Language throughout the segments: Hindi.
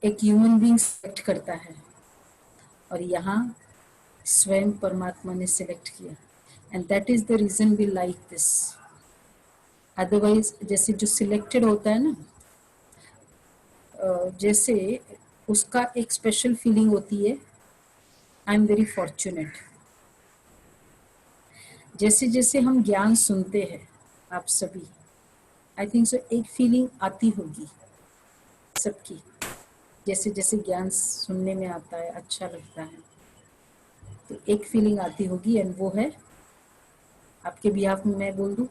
एक ह्यूमन बीइंग सिलेक्ट करता है और यहाँ स्वयं परमात्मा ने सिलेक्ट किया, and that is the reason we like this. Otherwise जैसे जो सिलेक्टेड होता है ना, जैसे उसका एक स्पेशल फीलिंग होती है, आई एम वेरी फॉर्चुनेट। जैसे जैसे हम ज्ञान सुनते हैं आप सभी, आई थिंक सो एक फीलिंग आती होगी सबकी, जैसे जैसे ज्ञान सुनने में आता है अच्छा लगता है, तो एक फीलिंग आती होगी, एंड वो है, आपके बिहाफ में मैं बोल दूं,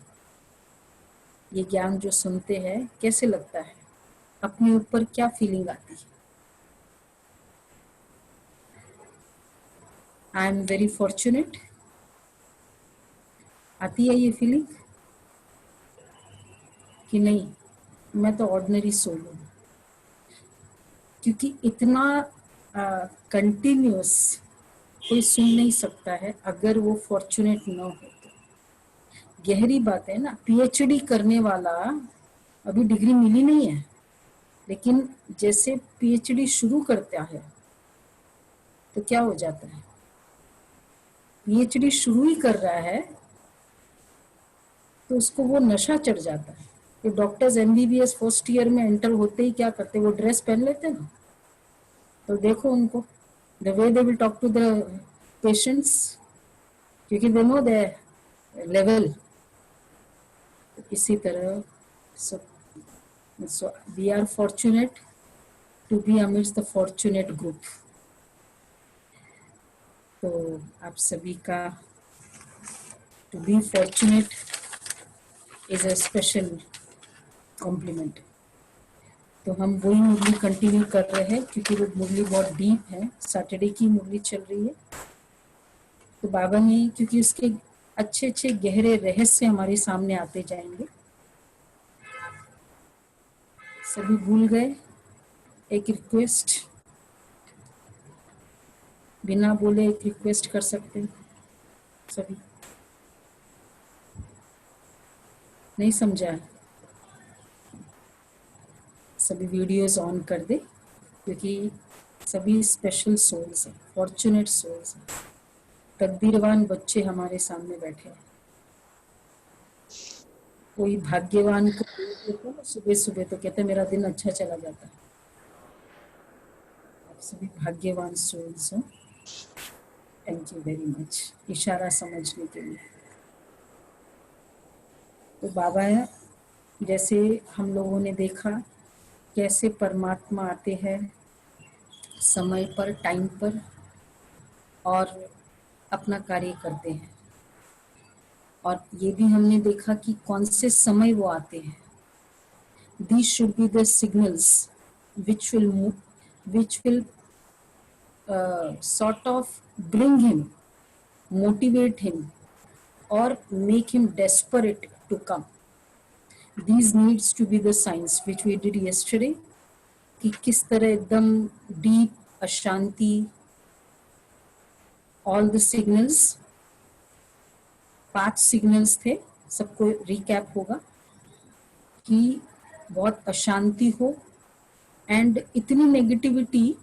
ये ज्ञान जो सुनते हैं कैसे लगता है, अपने ऊपर क्या फीलिंग आती है? आई एम वेरी फॉर्चुनेट, आती है ये फीलिंग कि नहीं मैं तो ऑर्डिनरी सोल हूँ? क्योंकि इतना कंटिन्यूस कोई सुन नहीं सकता है अगर वो फॉर्चुनेट ना हो तो। गहरी बात है ना, पीएचडी करने वाला, अभी डिग्री मिली नहीं है, लेकिन जैसे पीएचडी शुरू करता है तो क्या हो जाता है, पीएचडी शुरू ही कर रहा है तो उसको वो नशा चढ़ जाता है। ये डॉक्टर्स एमबीबीएस फर्स्ट ईयर में एंटर होते ही क्या करते हैं, वो ड्रेस पहन लेते हैं ना, तो देखो उनको, the way they will talk to the patients, क्योंकि दे नो द लेवल। इसी तरह so we are fortunate to be amidst the fortunate group। तो आप सभी का to be fortunate is a special compliment। तो हम वही मुरली कंटिन्यू कर रहे हैं क्योंकि वो मुरली बहुत डीप है, सैटरडे की मुरली चल रही है। तो बाबा ने, क्योंकि उसके अच्छे अच्छे गहरे रहस्य हमारे सामने आते जाएंगे, सभी भूल गए एक रिक्वेस्ट, बिना बोले एक रिक्वेस्ट कर सकते हैं सभी? नहीं समझा? सभी वीडियोस ऑन कर दे, क्योंकि सभी स्पेशल सोल्स हैं, फॉर्चुनेट सोल्स हैं, तकदीरवान बच्चे हमारे सामने बैठे हैं। कोई भाग्यवान को देखो सुबह सुबह तो कहते मेरा दिन अच्छा चला जाता है। आप सभी भाग्यवान सोल्स हो, थैंक यू वेरी मच इशारा समझने के लिए। तो बाबा है, जैसे हम लोगों ने देखा कैसे परमात्मा आते हैं समय पर, टाइम पर, और अपना कार्य करते हैं, और ये भी हमने देखा कि कौन से समय वो आते हैं। These should be the signals which will move, which will sort of bring him, motivate him, or make him desperate to come। These needs to be the signs which we did yesterday, कि किस तरह एकदम डीप अशांति, ऑल द सिग्नल्स, 5 सिग्नल्स थे, सबको रिकैप होगा कि बहुत अशांति हो, एंड इतनी नेगेटिविटी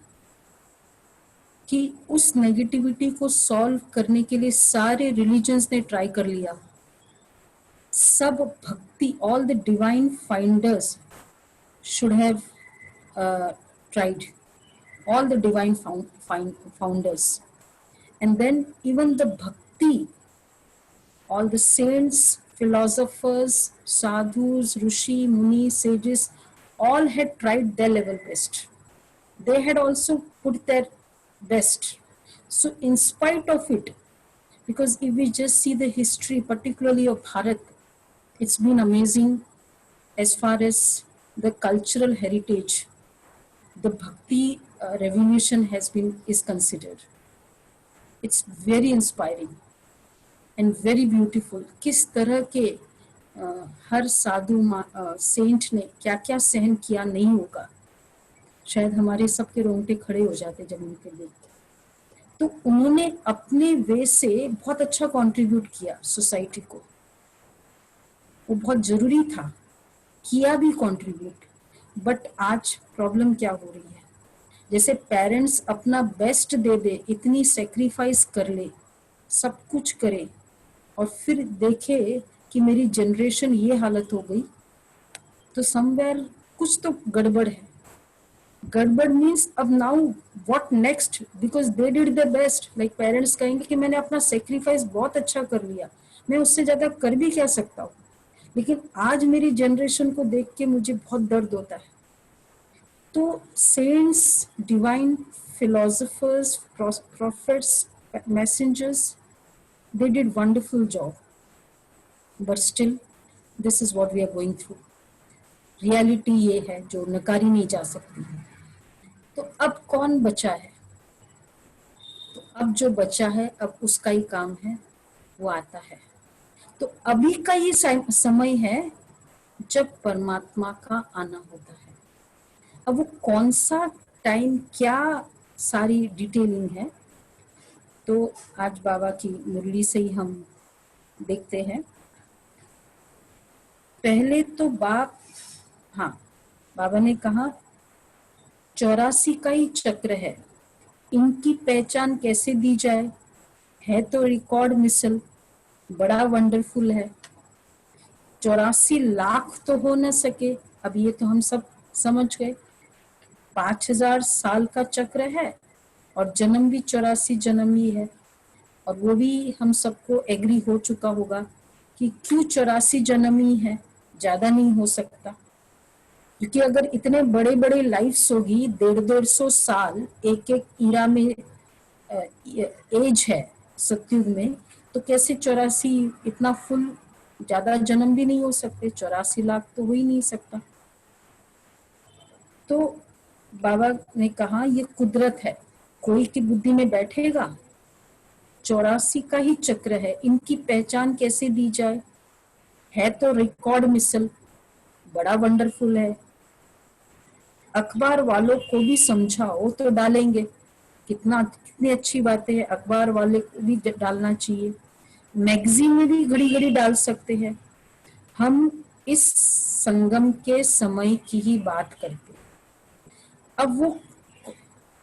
कि उस नेगेटिविटी को सॉल्व करने के लिए सारे रिलीजन्स ने ट्राई कर लिया, सब भक्ति, all the divine finders should have tried, all the divine founders, and then even the bhakti, all the saints, philosophers, sadhus, rishi, muni, sages, all had tried their level best. They had also put their best. So in spite of it, because if we just see the history, particularly of Bharat, it's been amazing as far as the cultural heritage, the bhakti revolution is considered. It's very inspiring and very beautiful। किस तरह के हर साधु सेंट ने क्या क्या सहन किया नहीं होगा, शायद हमारे सबके रोंगटे खड़े हो जाते जब उनके देखते। तो उन्होंने अपने वे से बहुत अच्छा कंट्रीब्यूट किया सोसाइटी को, वो बहुत जरूरी था, किया भी कंट्रीब्यूट। बट आज प्रॉब्लम क्या हो रही है, जैसे पेरेंट्स अपना बेस्ट दे दे, इतनी सेक्रीफाइस कर ले, सब कुछ करे, और फिर देखे कि मेरी जनरेशन ये हालत हो गई, तो समवेयर कुछ तो गड़बड़ है। गड़बड़ मीन्स अब now what next, because they did the best. Like parents कहेंगे कि मैंने अपना सेक्रीफाइस बहुत अच्छा कर लिया, मैं उससे ज्यादा कर भी क्या सकता हूँ। लेकिन आज मेरी जनरेशन को देख के मुझे बहुत दर्द होता है। तो saints, divine philosophers, prophets, messengers, they did wonderful job, but still this is what we are going through. Reality ये है जो नकारी नहीं जा सकती। तो अब कौन बचा है? तो अब जो बचा है, अब उसका ही काम है, वो आता है। तो अभी का ये समय है जब परमात्मा का आना होता है। अब वो कौन सा टाइम, क्या सारी डिटेलिंग है, तो आज बाबा की मुरली से ही हम देखते हैं। पहले तो बाबा ने कहा 84 का ही चक्र है, इनकी पहचान कैसे दी जाए, है तो रिकॉर्ड मिसल, बड़ा वंडरफुल है। 84 लाख तो हो न सके, अब ये तो हम सब समझ गए। 5000 साल का चक्र है, और जन्म भी 84 जन्म ही है। और वो भी हम सबको एग्री हो चुका होगा कि क्यों 84 जन्म ही है, ज्यादा नहीं हो सकता। क्योंकि अगर इतने बड़े बड़े लाइफ्स होगी, 150-150 साल एक एक ईरा में एज है सतयुग में, तो कैसे 84, इतना फुल ज्यादा जन्म भी नहीं हो सकते, 84 लाख तो हो ही नहीं सकता। तो बाबा ने कहा ये कुदरत है, कोई की बुद्धि में बैठेगा। 84 का ही चक्र है, इनकी पहचान कैसे दी जाए, है तो रिकॉर्ड मिसल, बड़ा वंडरफुल है। अखबार वालों को भी समझाओ तो डालेंगे, कितनी अच्छी बातें हैं, अखबार वाले को भी डालना चाहिए। मैगजीन में भी घड़ी घड़ी डाल सकते हैं। हम इस संगम के समय की ही बात करते। अब वो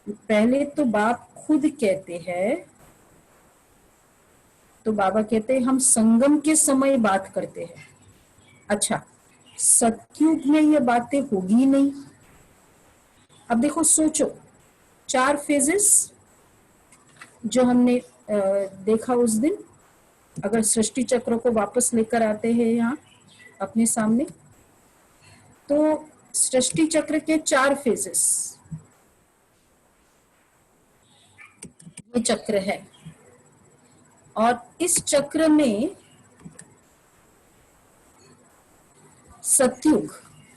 पहले तो बाप खुद कहते हैं, तो बाबा कहते हैं हम संगम के समय बात करते हैं। अच्छा, सतयुग में ये बातें होगी नहीं। अब देखो, सोचो, 4 फेजेस जो हमने देखा उस दिन, अगर सृष्टि चक्र को वापस लेकर आते हैं यहाँ अपने सामने, तो सृष्टि चक्र के 4 फेजेस, ये चक्र है। और इस चक्र में सतयुग,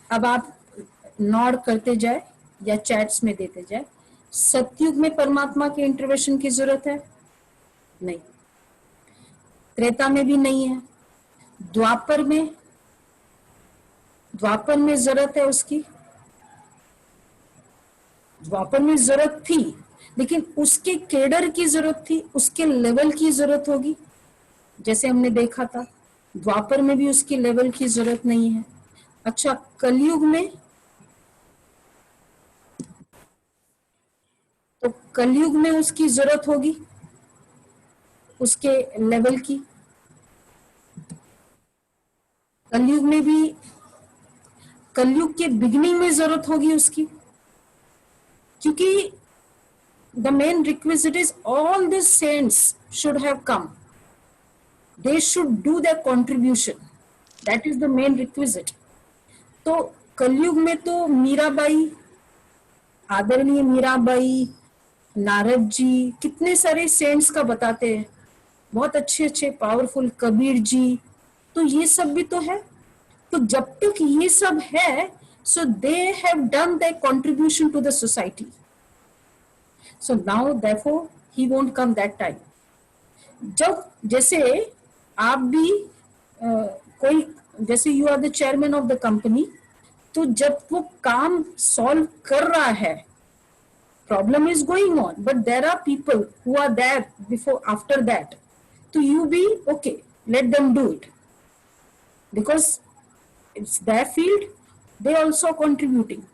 अब आप नॉड करते जाए या चैट्स में देते जाए, सतयुग में परमात्मा के इंटरवेंशन की जरूरत है? नहीं। त्रेता में भी नहीं है। द्वापर में जरूरत है उसकी? द्वापर में जरूरत थी, लेकिन उसके केडर की जरूरत थी, उसके लेवल की जरूरत होगी। जैसे हमने देखा था, द्वापर में भी उसकी लेवल की जरूरत नहीं है। अच्छा, कलयुग में, तो कलयुग में उसकी जरूरत होगी, उसके लेवल की। कलयुग में भी, कलयुग के बिगिनिंग में जरूरत होगी उसकी, क्योंकि the main requisite is all the saints should have come, they should do their contribution, that is the main requisite. तो कलयुग में तो मीराबाई, आदरणीय मीराबाई, नारद जी, कितने सारे सेंट्स का बताते हैं, बहुत अच्छे अच्छे पावरफुल कबीर जी, तो ये सब भी तो है। तो जब तक ये सब है, so they have done their contribution to the society, so now therefore he won't come that time. जब जैसे आप भी कोई, जैसे you are the chairman of the company, तो जब वो काम सॉल्व कर रहा है, problem is going on, but there are people who are there before after that, तो you be okay, let them do it, because it's their field, they also contributing.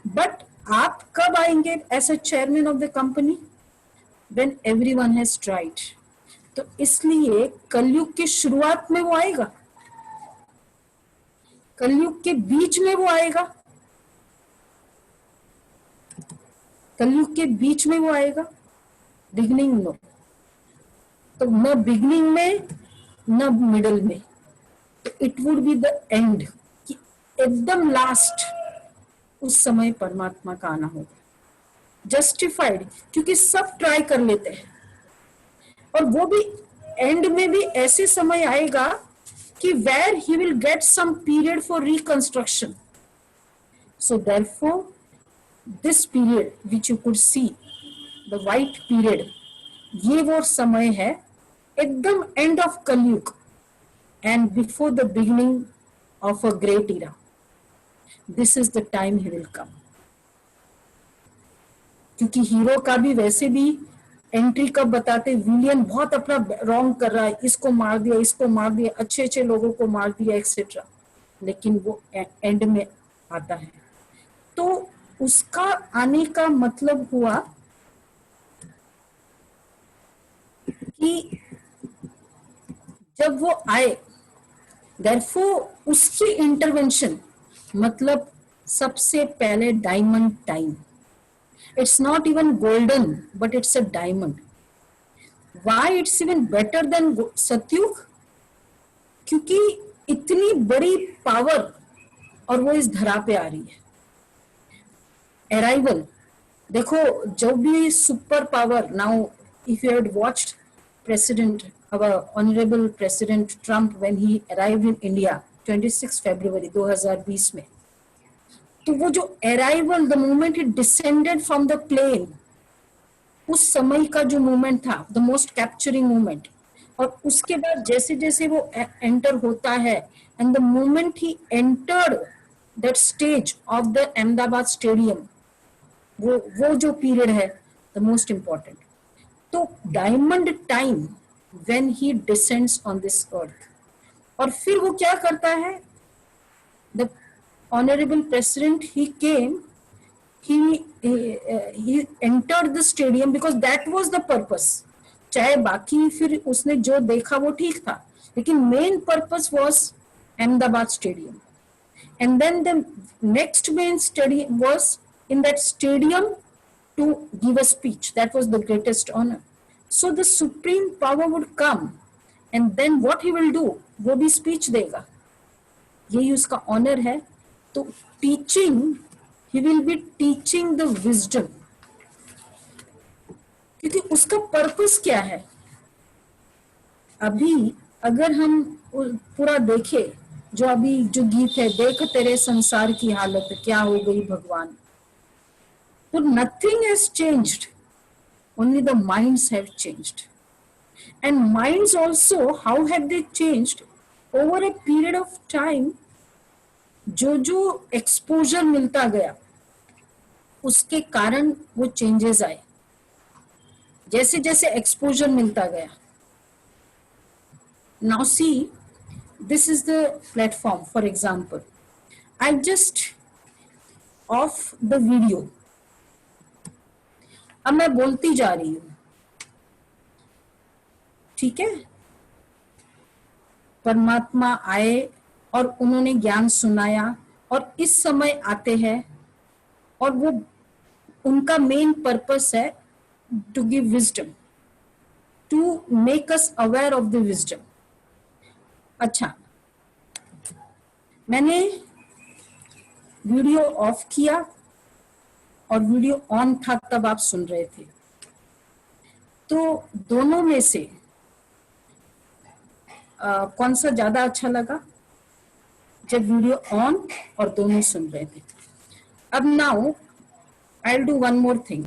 But आप कब आएंगे as a chairman of the company? When everyone has tried. तो इसलिए कलयुग की शुरुआत में वो आएगा, कलयुग के बीच में वो आएगा, कलयुग के बीच में वो आएगा, बिगनिंग नो। तो न बिगनिंग में न मिडल में, तो it would be the end, कि एकदम लास्ट उस समय परमात्मा का आना होगा, जस्टिफाइड, क्योंकि सब ट्राई कर लेते हैं। और वो भी एंड में भी ऐसे समय आएगा कि where he will get some period for reconstruction. So therefore this period which you could see, the white period, ये वो समय है एकदम end of Kalyug and before the beginning of a great era. This is the time he will come. क्योंकि हीरो का भी वैसे भी एंट्री कब बताते, विलियन बहुत अपना रॉन्ग कर रहा है, इसको मार दिया, इसको मार दिया, अच्छे अच्छे लोगों को मार दिया एक्सेट्रा, लेकिन वो एंड में आता है। तो उसका आने का मतलब हुआ कि जब वो आए, देयरफॉर उसकी इंटरवेंशन, मतलब सबसे पहले diamond time. It's not even golden but it's a diamond. Why it's even better than सतयुग? क्योंकि इतनी बड़ी पावर और वो इस धरा पे आ रही है। अराइवल देखो, जो भी super power, now if you had watched president, our honorable president Trump, when he arrived in India 26 February 2020 में, तो वो जो arrival, the moment he descended from the plane, उस समय का जो मोमेंट था, द मोस्ट कैप्चरिंग मोमेंट। और उसके बाद जैसे जैसे वो एंटर होता है, and the moment he entered that stage of the Ahmedabad stadium, वो जो पीरियड है द मोस्ट इंपॉर्टेंट। तो diamond time when he descends on this earth. और फिर वो क्या करता है, the honourable president he came, he entered the stadium because that was the purpose। चाहे बाकी फिर उसने जो देखा वो ठीक था, लेकिन main purpose was Ahmedabad stadium. And then the next main study was in that stadium to give a speech. That was the greatest honor. So the supreme power would come, and then what he will do, वो भी speech देगा, यही उसका ऑनर है। तो teaching, he will be teaching the wisdom, क्योंकि उसका पर्पस क्या है। अभी अगर हम पूरा देखें, जो अभी जो गीत है, देख तेरे संसार की हालत क्या हो गई भगवान, तो nothing has changed, only the minds have changed. And minds also, how have they changed over a period of time. जो जो एक्सपोजर मिलता गया उसके कारण वो चेंजेस आए, जैसे जैसे एक्सपोजर मिलता गया। Now see, this is the platform, for example I just of the video, अब मैं बोलती जा रही हूं, ठीक है। परमात्मा आए और उन्होंने ज्ञान सुनाया, और इस समय आते हैं, और वो उनका मेन पर्पस है to give wisdom, to make us aware of the wisdom. अच्छा, मैंने वीडियो ऑफ किया और वीडियो ऑन था, तब आप सुन रहे थे। तो दोनों में से कौन सा ज्यादा अच्छा लगा? जब वीडियो ऑन और दोनों सुन रहे थे। अब now I will do one more thing.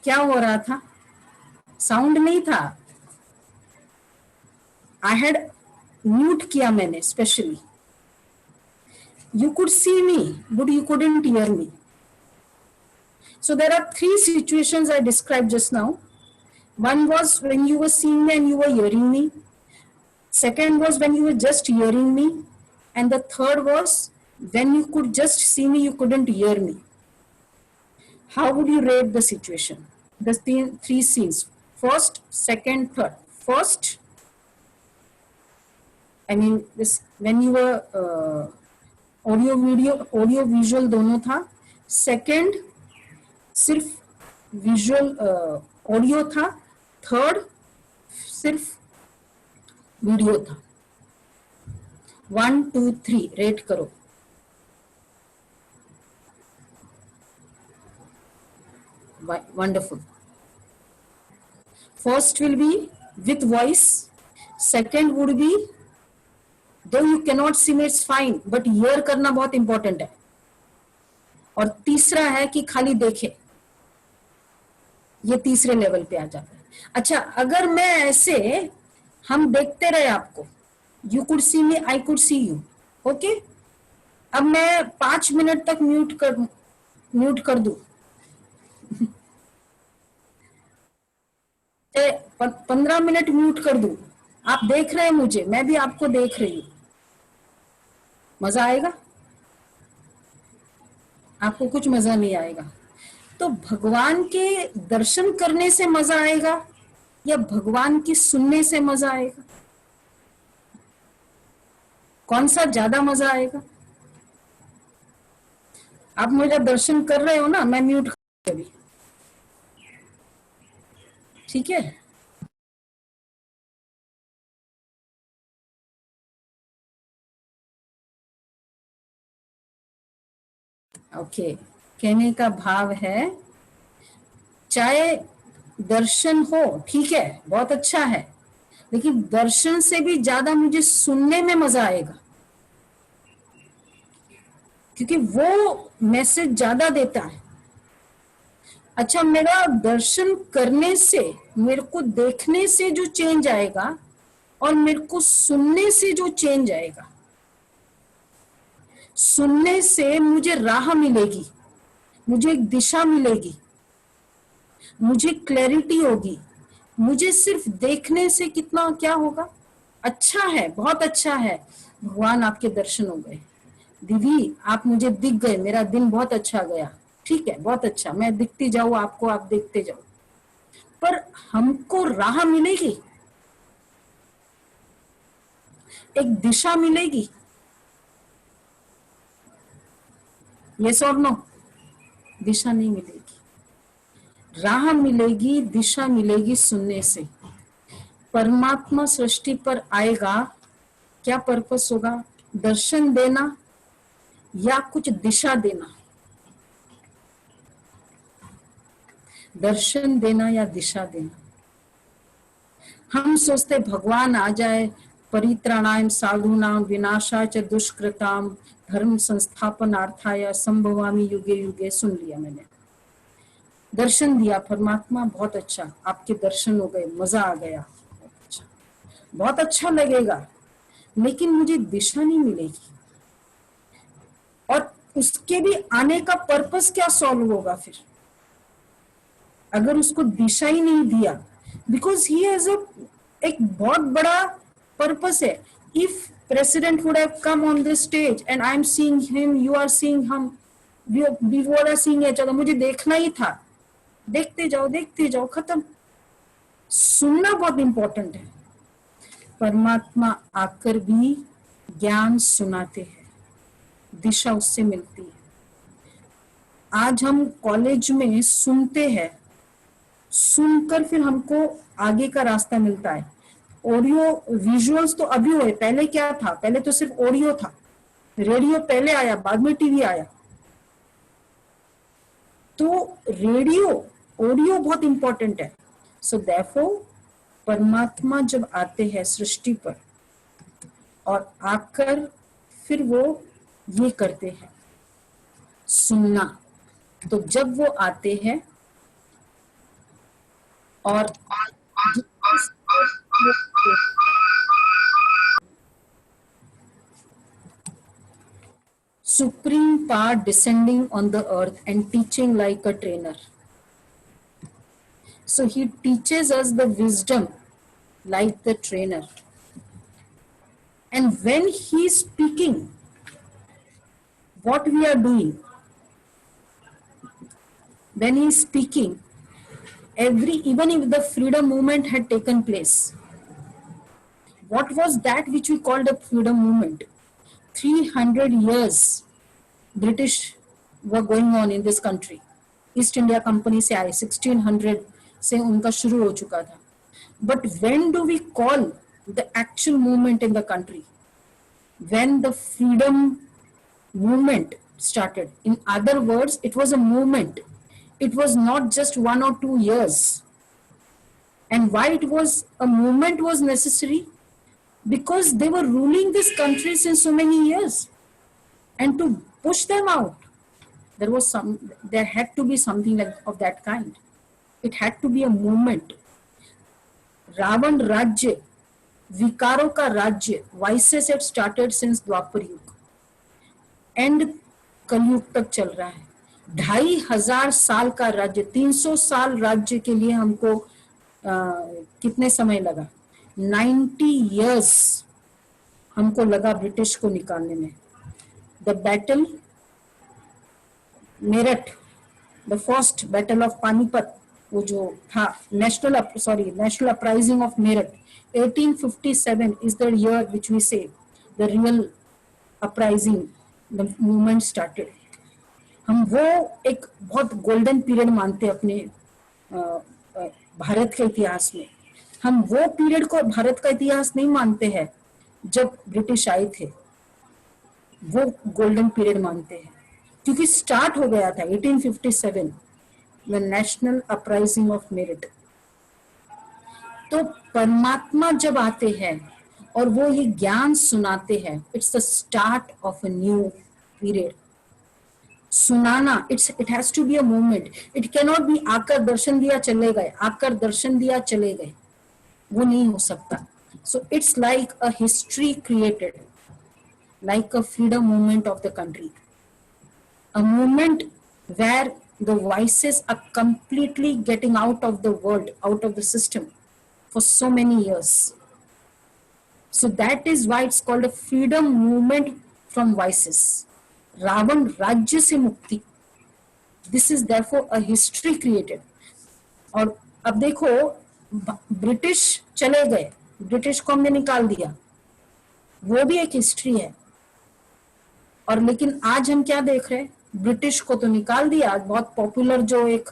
क्या हो रहा था? साउंड नहीं था, आई हैड म्यूट किया मैंने specially. You could see me, but you couldn't hear me. So there are three situations I described just now. One was when you were seeing me and you were hearing me. Second was when you were just hearing me. And the third was when you could just see me, you couldn't hear me. How would you rate the situation? The three scenes. First, second, third. First, I mean, this when you were audio visual दोनों था. सेकंड सिर्फ विजुअल ऑडियो था. थर्ड सिर्फ वीडियो था. 1 2 3 रेट करो. Wonderful. First will be with voice. Second would be though you cannot see me, it's fine, but hear करना बहुत important है. और तीसरा है कि खाली देखे. ये तीसरे लेवल पे आ जाता है. अच्छा, अगर मैं ऐसे हम देखते रहे आपको, you could C me, I could see you, okay. अब मैं 5 मिनट तक म्यूट कर दूं, 15 मिनट म्यूट कर दूं, आप देख रहे हैं मुझे, मैं भी आपको देख रही हूं, मजा आएगा? आपको कुछ मजा नहीं आएगा. तो भगवान के दर्शन करने से मजा आएगा या भगवान की सुनने से मजा आएगा? कौन सा ज्यादा मजा आएगा? आप मेरा दर्शन कर रहे हो ना, मैं म्यूट कर अभी, ठीक है? ओके. कहने का भाव है चाहे दर्शन हो, ठीक है, बहुत अच्छा है, लेकिन दर्शन से भी ज्यादा मुझे सुनने में मजा आएगा, क्योंकि वो मैसेज ज्यादा देता है. अच्छा, मेरा दर्शन करने से, मेरे को देखने से जो चेंज आएगा और मेरे को सुनने से जो चेंज आएगा, सुनने से मुझे राह मिलेगी, मुझे एक दिशा मिलेगी, मुझे क्लैरिटी होगी. मुझे सिर्फ देखने से कितना क्या होगा? अच्छा है, बहुत अच्छा है, भगवान आपके दर्शन हो गए, दीदी आप मुझे दिख गए, मेरा दिन बहुत अच्छा गया, ठीक है, बहुत अच्छा, मैं दिखती जाऊं आपको, आप देखते जाओ. पर हमको राह मिलेगी, एक दिशा मिलेगी. यस और नो? दिशा नहीं मिलेगी, राह मिलेगी, दिशा मिलेगी सुनने से. परमात्मा सृष्टि पर आएगा, क्या पर्पस होगा? दर्शन देना या कुछ दिशा देना? दर्शन देना या दिशा देना. हम सोचते भगवान आ जाए, परित्राणाय साधूनां विनाशाय च दुष्कृतां धर्म संस्थापनार्थाय संभवामि युगे युगे. सुन लिया मैंने, दर्शन दिया परमात्मा, बहुत अच्छा, आपके दर्शन हो गए, मजा आ गया, अच्छा, बहुत अच्छा लगेगा, लेकिन मुझे दिशा नहीं मिलेगी. और उसके भी आने का पर्पस क्या सॉल्व होगा फिर, अगर उसको दिशा ही नहीं दिया? बिकॉज ही हैज एक बहुत बड़ा पर्पस है. If president would have come on this stage and I am seeing him, you are seeing him, we are seeing each other, मुझे देखना ही था, देखते जाओ, खत्म. सुनना बहुत इंपॉर्टेंट है. परमात्मा आकर भी ज्ञान सुनाते हैं, दिशा उससे मिलती है. आज हम कॉलेज में सुनते हैं, सुनकर फिर हमको आगे का रास्ता मिलता है. ऑडियो विजुअल्स तो अभी हुए, पहले क्या था? पहले तो सिर्फ ऑडियो था, रेडियो पहले आया, बाद में टीवी आया. तो रेडियो ऑडियो बहुत इंपॉर्टेंट है. सो देयरफॉर परमात्मा जब आते हैं सृष्टि पर और आकर फिर वो ये करते हैं सुनना, तो जब वो आते हैं और supreme power descending on the earth and teaching like a trainer. So he teaches us the wisdom like the trainer. And when he is speaking, what we are doing, when he is speaking, even if the freedom movement had taken place, what was that which we called a freedom movement? 300 years British were going on in this country. East India company से आए, 1600 से उनका शुरू हो चुका था. But when do we call the actual movement in the country? When the freedom movement started. In other words, it was a movement. It was not just 1 or 2 years. And why it was a movement was necessary? Because they were ruling this country since so many years. And to push them out, there had to be something of that kind. It had to be a movement. Ravan राज्य, विकारों का राज्य, vices had started since द्वापर युग एंड कलयुग तक चल रहा है. 2500 साल का राज्य, 300 साल राज्य के लिए हमको कितने समय लगा? 90 years हमको लगा ब्रिटिश को निकालने में. The battle Meerut, the first battle of Panipat, वो जो था national uprising of Meerut, 1857 is the year which we say the real uprising, the movement started. हम वो एक बहुत गोल्डन पीरियड मानते हैं अपने भारत के इतिहास में. हम वो पीरियड को भारत का इतिहास नहीं मानते हैं जब ब्रिटिश आए थे, वो गोल्डन पीरियड मानते हैं क्योंकि स्टार्ट हो गया था 1857, the national uprising of merit. तो परमात्मा जब आते हैं और वो ये ज्ञान सुनाते हैं, it's the start of a new period. सुनाना, it has to be a movement. It can not be आकर दर्शन दिया चले गए, आकर दर्शन दिया चले गए, वो नहीं हो सकता. So it's like a history created, like a freedom movement of the country, a movement where the vices are completely getting out of the world, out of the system for so many years. So that is why it's called a freedom movement from vices. Ravan Rajya se mukti. This is therefore a history created. और अब देखो, ब्रिटिश चले गए, ब्रिटिश को हमने निकाल दिया, वो भी एक हिस्ट्री है. और लेकिन आज हम क्या देख रहे हैं? ब्रिटिश को तो निकाल दिया. बहुत पॉपुलर जो एक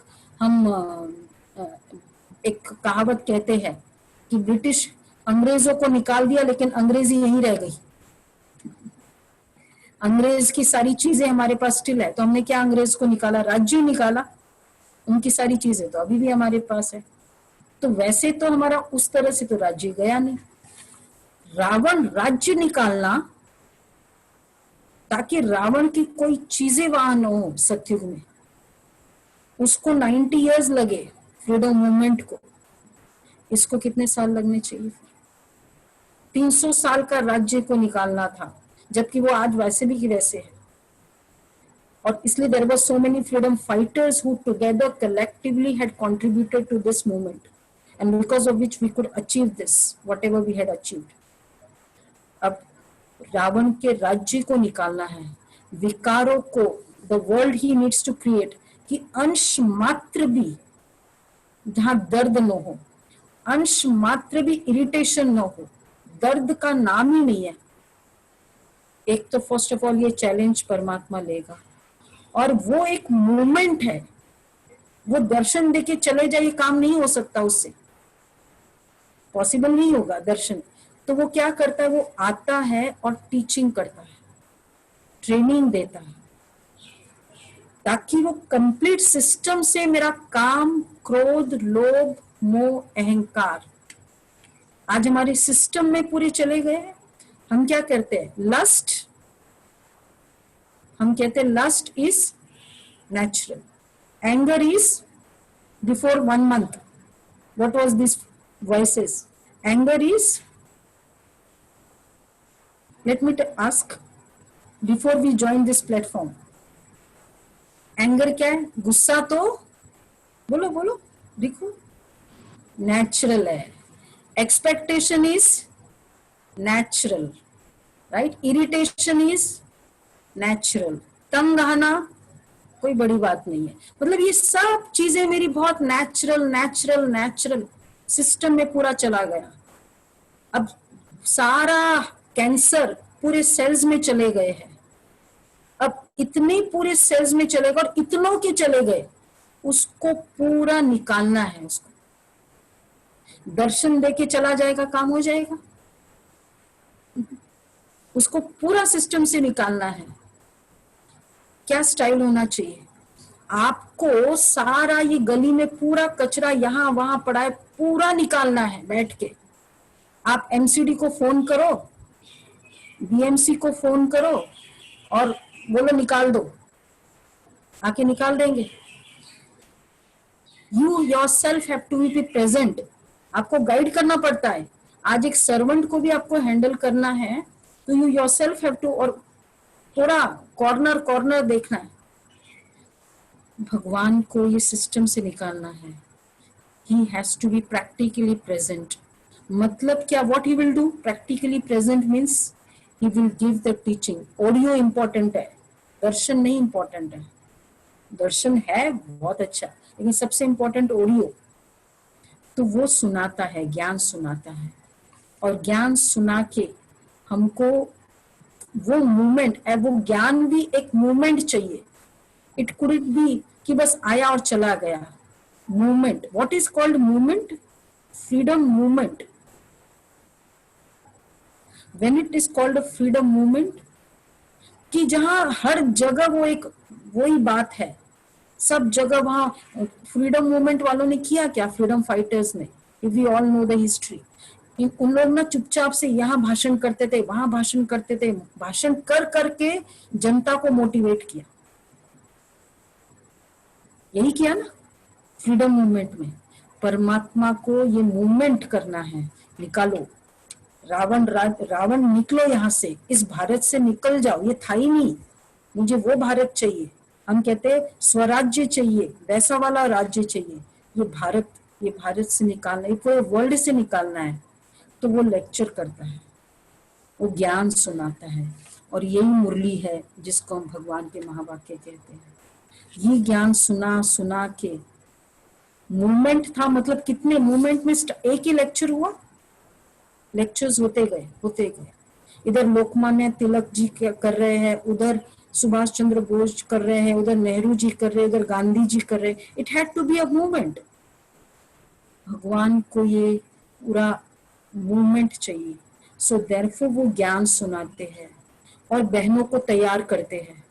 कहावत कहते हैं कि ब्रिटिश अंग्रेजों को निकाल दिया लेकिन अंग्रेजी यहीं रह गई. अंग्रेज की सारी चीजें हमारे पास स्टिल है, तो हमने क्या अंग्रेज को निकाला? राज्य निकाला. उनकी सारी चीजें तो अभी भी हमारे पास है. तो वैसे तो हमारा उस तरह से तो राज्य गया नहीं. रावण राज्य निकालना ताकि रावण की कोई चीजें वहां न हो सत्युग में, उसको 90 years लगे फ्रीडम मूवमेंट को. इसको कितने साल लगने चाहिए? 300 साल का राज्य को निकालना था, जबकि वो आज वैसे भी वैसे है. और इसलिए there were so many freedom fighters who together collectively had contributed to this movement, and because of which we could achieve this whatever we had achieved. अब रावण के राज्य को निकालना है, विकारों को, the world he needs to create, कि अंश मात्र भी जहां दर्द न हो, अंश मात्र भी इरिटेशन न हो. दर्द का नाम ही नहीं है. एक तो फर्स्ट ऑफ ऑल ये चैलेंज परमात्मा लेगा, और वो एक मूवमेंट है. वो दर्शन देके चले जाए, काम नहीं हो सकता, उससे पॉसिबल नहीं होगा दर्शन. तो वो क्या करता है? वो आता है और टीचिंग करता है, ट्रेनिंग देता है, ताकि वो कंप्लीट सिस्टम से मेरा काम, क्रोध, लोभ, मोह, अहंकार आज हमारे सिस्टम में पूरे चले गए. हम क्या करते हैं? लस्ट. हम कहते हैं lust is natural, anger is before 1 month. What was this voices? Anger is, let me ask, before we join this platform. Anger क्या है? गुस्सा तो बोलो बोलो, देखो, नेचुरल है। Expectation is natural, right? Irritation is natural. तंग आना कोई बड़ी बात नहीं है। मतलब ये सब चीजें मेरी बहुत नेचुरल नेचुरल नेचुरल सिस्टम में पूरा चला गया। अब सारा कैंसर पूरे सेल्स में चले गए हैं। अब इतने पूरे सेल्स में चले गए और इतनों के चले गए, उसको पूरा निकालना है। उसको दर्शन देके चला जाएगा, काम हो जाएगा। उसको पूरा सिस्टम से निकालना है। क्या स्टाइल होना चाहिए? आपको सारा ये गली में पूरा कचरा यहाँ वहां पड़ा है, पूरा निकालना है बैठ के। आप एमसीडी को फोन करो, बीएमसी को फोन करो और बोलो निकाल दो, आके निकाल देंगे। You yourself have to be present. आपको गाइड करना पड़ता है। आज एक सर्वेंट को भी आपको हैंडल करना है, तो यू योरसेल्फ हैव टू, और थोड़ा कॉर्नर कॉर्नर देखना है। भगवान को ये सिस्टम से निकालना है। He has to be practically present. मतलब क्या? What he will do? Practically present means he will give the teaching. Audio important है, दर्शन नहीं इंपॉर्टेंट है। दर्शन है बहुत अच्छा, लेकिन सबसे इंपॉर्टेंट ऑडियो। तो वो सुनाता है, ज्ञान सुनाता है, और ज्ञान सुना के हमको वो मूवमेंट है। वो ज्ञान भी एक मूवमेंट चाहिए। इट कुड इट बी कि बस आया और चला गया। Movement, what is called movement? Freedom movement. When it is called a freedom movement, कि जहां हर जगह वो एक वही बात है, सब जगह वहां। फ्रीडम मूवमेंट वालों ने किया क्या? फ्रीडम फाइटर्स ने, if we all know the history. उन लोग ना चुपचाप से यहाँ भाषण करते थे, वहां भाषण करते थे, भाषण कर करके जनता को मोटिवेट किया। यही किया ना फ्रीडम मूवमेंट में। परमात्मा को ये मूवमेंट करना है। निकालो रावण निकलो यहाँ से, इस भारत से निकल जाओ। ये था ही नहीं, मुझे वो भारत चाहिए। हम कहते स्वराज्य चाहिए, वैसा वाला राज्य चाहिए। ये भारत से निकालना, ये पूरे वर्ल्ड से निकालना है। तो वो लेक्चर करता है, वो ज्ञान सुनाता है, और यही मुरली है जिसको हम भगवान के महावाक्य कहते हैं। ये ज्ञान सुना सुना के मूवमेंट था। मतलब कितने मूवमेंट में एक ही लेक्चर हुआ? लेक्चर्स होते गए होते गए। इधर लोकमान्य तिलक जी कर रहे हैं, उधर सुभाष चंद्र बोस कर रहे हैं, उधर नेहरू जी कर रहे हैं, उधर गांधी जी कर रहे हैं। It had to be a movement. भगवान को ये पूरा मूवमेंट चाहिए। सो देयरफॉर वो ज्ञान सुनाते हैं और बहनों को तैयार करते हैं,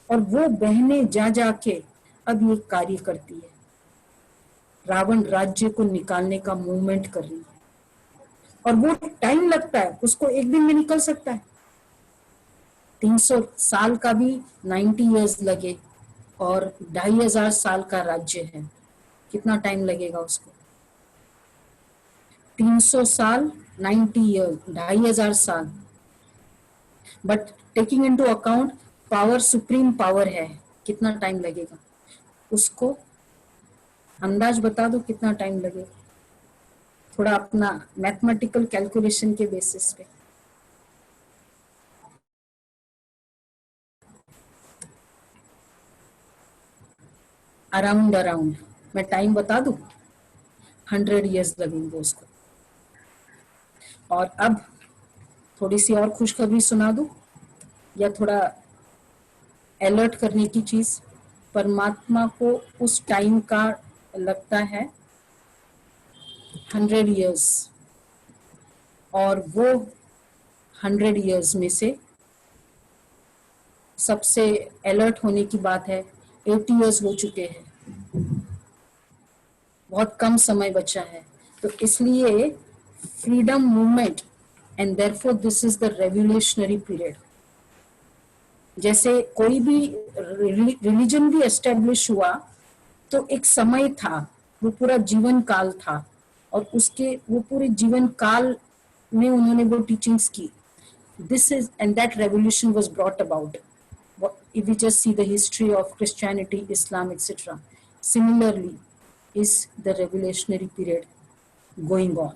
और वो बहनें जा जाके अब ये कार्य करती है। रावण राज्य को निकालने का मूवमेंट कर रही है, और वो टाइम लगता है, उसको एक दिन में निकल सकता है। 300 साल का भी 90 इयर्स लगे, और 2500 साल का राज्य है, कितना टाइम लगेगा उसको? 300 साल, 90 ईयर, 2500 साल। But taking into account power, supreme power है, कितना टाइम लगेगा उसको? अंदाज बता दो कितना टाइम लगेगा, थोड़ा अपना मैथमेटिकल कैलकुलेशन के बेसिस पे। अराउंड मैं टाइम बता दूं, 100 इयर्स लगेंगे उसको। और अब थोड़ी सी और खुशखबरी सुना दूं, या थोड़ा अलर्ट करने की चीज। परमात्मा को उस टाइम का लगता है 100 इयर्स, और वो 100 इयर्स में से सबसे अलर्ट होने की बात है 80 इयर्स हो चुके हैं, बहुत कम समय बचा है। तो इसलिए freedom movement, and therefore this is the revolutionary period. जैसे कोई भी रिलीजन भी एस्टेब्लिश हुआ तो एक समय था, वो पूरा जीवन काल था, और उसके वो पूरे जीवन काल में उन्होंने वो टीचिंग्स की। This is, and that revolution was brought about. If we just see the history of Christianity, Islam, etc., similarly is the revolutionary period going on,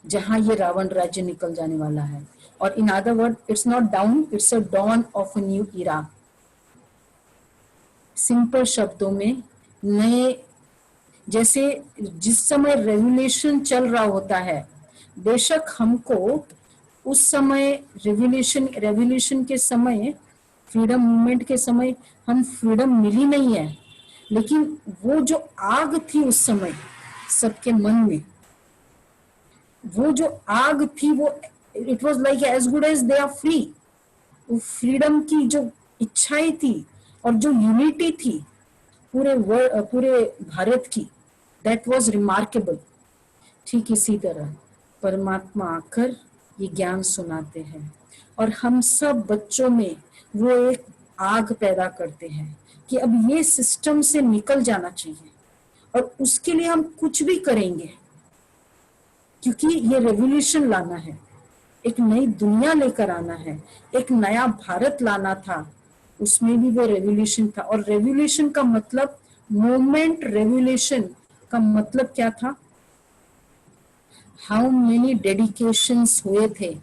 जहां ये रावण राज्य निकल जाने वाला है. और in other word, it's not down, it's a dawn of a new era. Simple शब्दों में, नए, जैसे जिस समय रेवोल्यूशन चल रहा होता है, बेशक हमको उस समय रेवोल्यूशन के समय, फ्रीडम मूवमेंट के समय हम फ्रीडम मिली नहीं है, लेकिन वो जो आग थी उस समय सबके मन में, वो जो आग थी, वो it was like as good as they are free. वो फ्रीडम की जो इच्छाएं थी और जो यूनिटी थी पूरे भारत की, दैट वाज रिमार्केबल. ठीक इसी तरह परमात्मा आकर ये ज्ञान सुनाते हैं और हम सब बच्चों में वो एक आग पैदा करते हैं कि अब ये सिस्टम से निकल जाना चाहिए, और उसके लिए हम कुछ भी करेंगे, क्योंकि ये रेवोल्यूशन लाना है, एक नई दुनिया लेकर आना है, एक नया भारत लाना था. उसमें भी वो रेवोल्यूशन था. और रेवोल्यूशन का मतलब, मूवमेंट रेवोल्यूशन का मतलब क्या था? हाउ मेनी डेडिकेशंस हुए थे,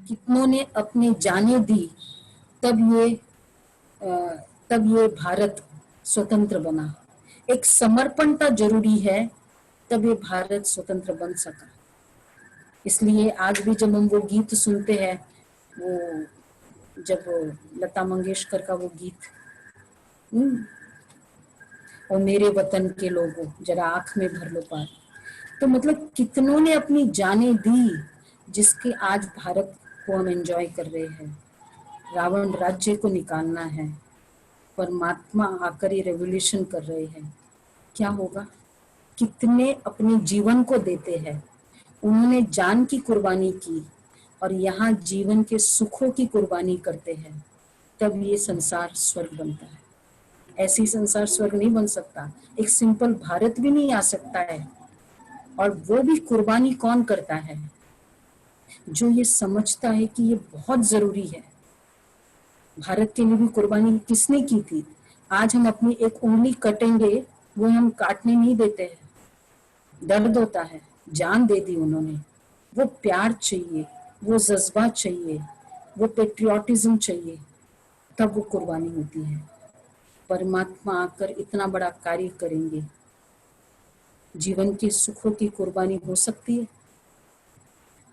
कितनों ने अपनी जानें दी, तब ये भारत स्वतंत्र बना. एक समर्पणता जरूरी है, तब ये भारत स्वतंत्र बन सका. इसलिए आज भी जब हम वो गीत सुनते हैं, वो जब लता मंगेशकर का वो गीत, और मेरे वतन के लोगों जरा आंख में भर लो पार, तो मतलब कितनों ने अपनी जानें दी, जिसके आज भारत को हम एंजॉय कर रहे हैं. रावण राज्य को निकालना है, परमात्मा आकर ये रेवोल्यूशन कर रहे हैं. क्या होगा? कितने अपने जीवन को देते हैं, उन्होंने जान की कुर्बानी की, और यहाँ जीवन के सुखों की कुर्बानी करते हैं, तब ये संसार स्वर्ग बनता है. ऐसी संसार स्वर्ग नहीं बन सकता, एक सिंपल भारत भी नहीं आ सकता है. और वो भी कुर्बानी कौन करता है? जो ये समझता है कि ये बहुत जरूरी है. भारत के लिए भी कुर्बानी किसने की थी? आज हम अपनी एक उंगली कटेंगे, वो हम काटने नहीं देते हैं, दर्द होता है. जान दे दी उन्होंने. वो प्यार चाहिए, वो जज्बा चाहिए, वो पेट्रियोटिज्म चाहिए, तब वो कुर्बानी होती है. परमात्मा आकर इतना बड़ा कार्य करेंगे, जीवन के सुखों की कुर्बानी हो सकती है?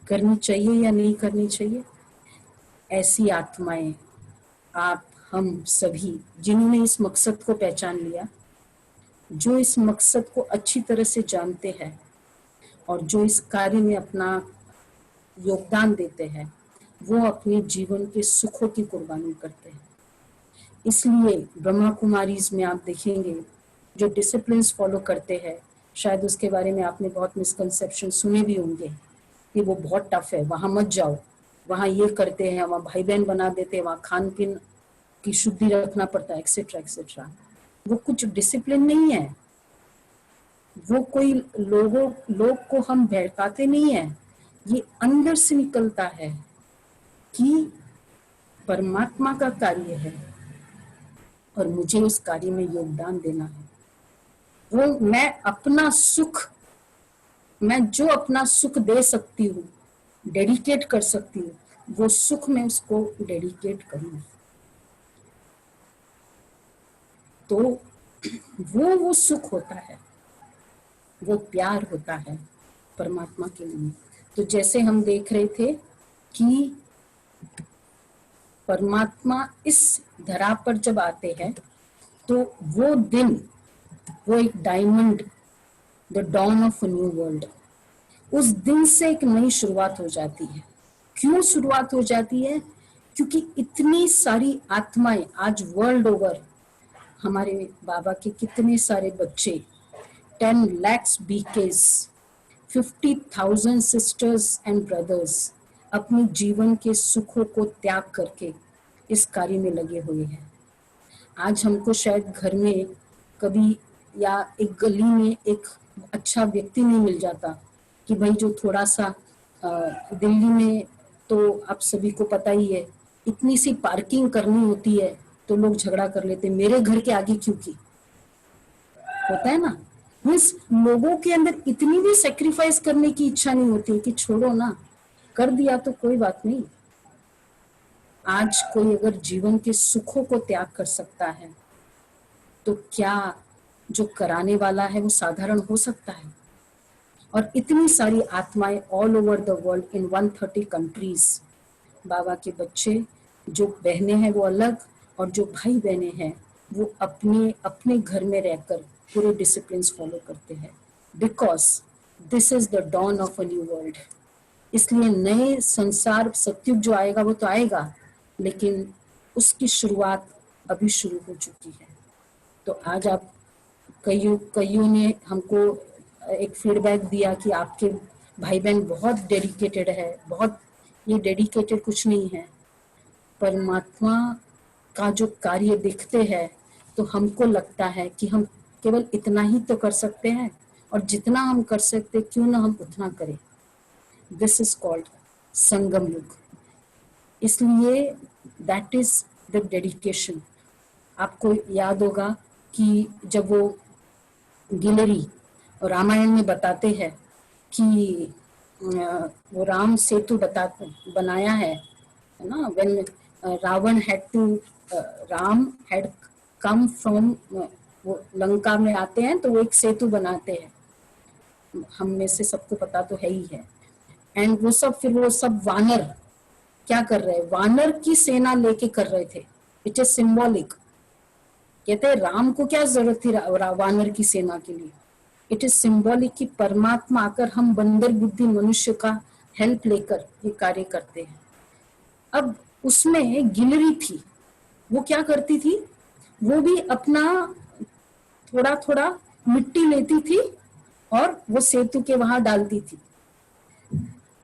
करनी चाहिए या नहीं करनी चाहिए? ऐसी आत्माएं, आप, हम सभी, जिन्होंने इस मकसद को पहचान लिया, जो इस मकसद को अच्छी तरह से जानते हैं और जो इस कार्य में अपना योगदान देते हैं, वो अपने जीवन के सुखों की कुर्बानी करते हैं. इसलिए ब्रह्मा कुमारीज में आप देखेंगे जो डिसिप्लिन फॉलो करते हैं, शायद उसके बारे में आपने बहुत मिसकंसेप्शन सुने भी होंगे कि वो बहुत टफ है, वहां मत जाओ, वहां ये करते हैं, वहां भाई बहन बना देते हैं, वहां खान पीन की शुद्धि रखना पड़ता है, एक्सेट्रा एक्सेट्रा. वो कुछ डिसिप्लिन नहीं है. वो कोई लोग को हम भड़काते नहीं है, ये अंदर से निकलता है कि परमात्मा का कार्य है और मुझे उस कार्य में योगदान देना है. वो मैं जो अपना सुख दे सकती हूँ, डेडिकेट कर सकती हूँ, वो सुख मैं उसको डेडिकेट करूँ. तो वो सुख होता है, वो प्यार होता है परमात्मा के लिए. तो जैसे हम देख रहे थे कि परमात्मा इस धरा पर जब आते हैं, तो वो दिन, वो एक diamond, the dawn of a new world, उस दिन से एक नई शुरुआत हो जाती है. क्यों शुरुआत हो जाती है? क्योंकि इतनी सारी आत्माएं आज वर्ल्ड ओवर, हमारे बाबा के कितने सारे बच्चे, 10 lakhs BKs, 50,000 sisters and brothers अपने जीवन के सुखों को त्याग करके इस कार्य में लगे हुए हैं. आज हमको शायद घर में कभी या एक गली में एक अच्छा व्यक्ति नहीं मिल जाता कि भाई जो थोड़ा सा दिल्ली में तो आप सभी को पता ही है, इतनी सी पार्किंग करनी होती है तो लोग झगड़ा कर लेते, मेरे घर के आगे क्यों की, होता है ना। मीन्स लोगों के अंदर इतनी भी सेक्रीफाइस करने की इच्छा नहीं होती है कि छोड़ो ना, कर दिया तो कोई बात नहीं। आज कोई अगर जीवन के सुखों को त्याग कर सकता है तो क्या जो कराने वाला है वो साधारण हो सकता है। और इतनी सारी आत्माएं all over the world in 130 countries, बाबा के बच्चे जो बहनें हैं वो अलग और जो भाई बहने हैं वो अपने अपने घर में रहकर पूरे डिसिप्लिन फॉलो करते हैं, because this is the dawn of a new world. इसलिए नए संसार सत्युग जो आएगा वो तो आएगा, लेकिन उसकी शुरुआत अभी शुरू हो चुकी है। तो आज आप कईयों ने हमको एक फीडबैक दिया कि आपके भाई बहन बहुत डेडिकेटेड है, बहुत, ये डेडिकेटेड कुछ नहीं है, परमात्मा का जो कार्य दिखते हैं तो हमको लगता है कि हम केवल इतना ही तो कर सकते हैं, और जितना हम कर सकते क्यों ना हम उतना करें। दिस इज कॉल्ड संगम युग। इसलिए दैट इज द डेडिकेशन। आपको याद होगा कि जब वो गिलहरी और रामायण में बताते हैं कि वो राम सेतु बनाया है ना, when Ravan had to, Ram had come from, वो लंका में आते हैं तो वो एक सेतु बनाते हैं, हम में से सबको पता तो है ही है। एंड वो सब, फिर वो सब वानर क्या कर रहे हैं, वानर की सेना लेके कर रहे थे, इट इज सिंबॉलिक। कहते हैं राम को क्या जरूरत थी वानर की सेना के लिए, इट इज सिंबॉलिक कि परमात्मा आकर हम बंदर बुद्धि मनुष्य का हेल्प लेकर ये कार्य करते हैं। अब उसमें गिलहरी थी, वो क्या करती थी, वो भी अपना थोड़ा थोड़ा मिट्टी लेती थी और वो सेतु के वहां डालती थी।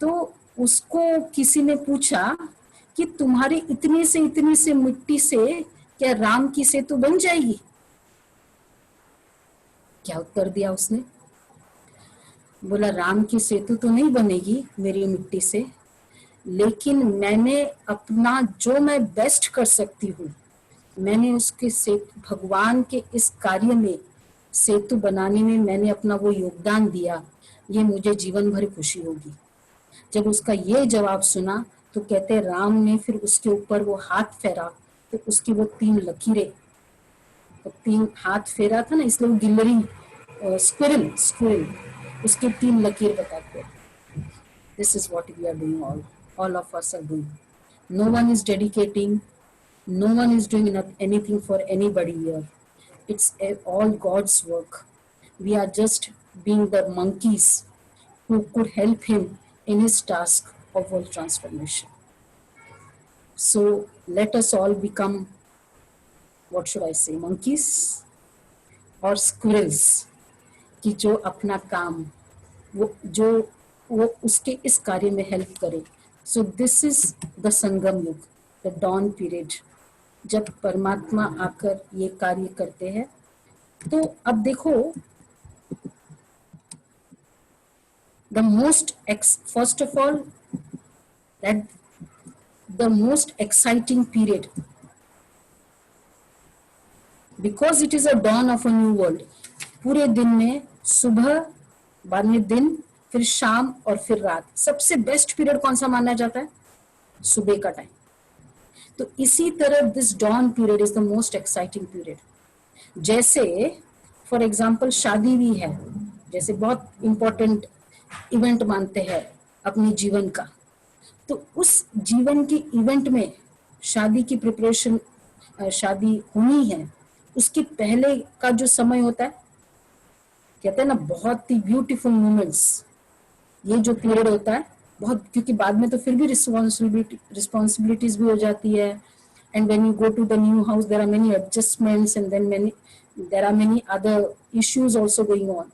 तो उसको किसी ने पूछा कि तुम्हारी इतनी से मिट्टी से क्या राम की सेतु बन जाएगी? क्या उत्तर दिया उसने? बोला राम की सेतु तो नहीं बनेगी मेरी मिट्टी से, लेकिन मैंने अपना जो मैं बेस्ट कर सकती हूँ, मैंने उसके सेतु, भगवान के इस कार्य में सेतु बनाने में मैंने अपना वो योगदान दिया, ये मुझे जीवन भर खुशी होगी। जब उसका ये जवाब सुना तो कहते राम ने फिर उसके ऊपर वो हाथ फेरा तो उसकी वो 3 लकीरें, तो 3 हाथ फेरा था ना, इसलिए वो गिलहरी, स्क्विरल स्क्विरल, उसके 3 लकीर बताते हैं। This is what we are doing, all of us are doing. No one is dedicating, no one is doing anything for anybody here. It's all God's work. We are just being the monkeys who could help him in his task of world transformation. So let us all become, what should I say, monkeys or squirrels, कि जो अपना काम वो उसके इस कार्य में हेल्प करे। So this is the Sangam युग, द डॉन पीरियड, जब परमात्मा आकर ये कार्य करते हैं। तो अब देखो, the most first of all that the most exciting period, because it is a dawn of a new world. पूरे दिन में सुबह, बाद में दिन, फिर शाम और फिर रात, सबसे बेस्ट पीरियड कौन सा माना जाता है? सुबह का टाइम। तो इसी तरह this dawn period is the most exciting period. जैसे फॉर एग्जाम्पल शादी भी है, जैसे बहुत इंपॉर्टेंट इवेंट मानते हैं अपने जीवन का, तो उस जीवन के इवेंट में शादी की प्रिपरेशन, शादी होनी है, उसके पहले का जो समय होता है, कहते हैं ना बहुत ही ब्यूटीफुल मोमेंट्स, ये जो पीरियड होता है बहुत, क्योंकि बाद में तो फिर भी रिस्पॉन्सिबिलिटीज भी हो जाती है, and when you go to the new house there are many adjustments and then there are many other issues also going on.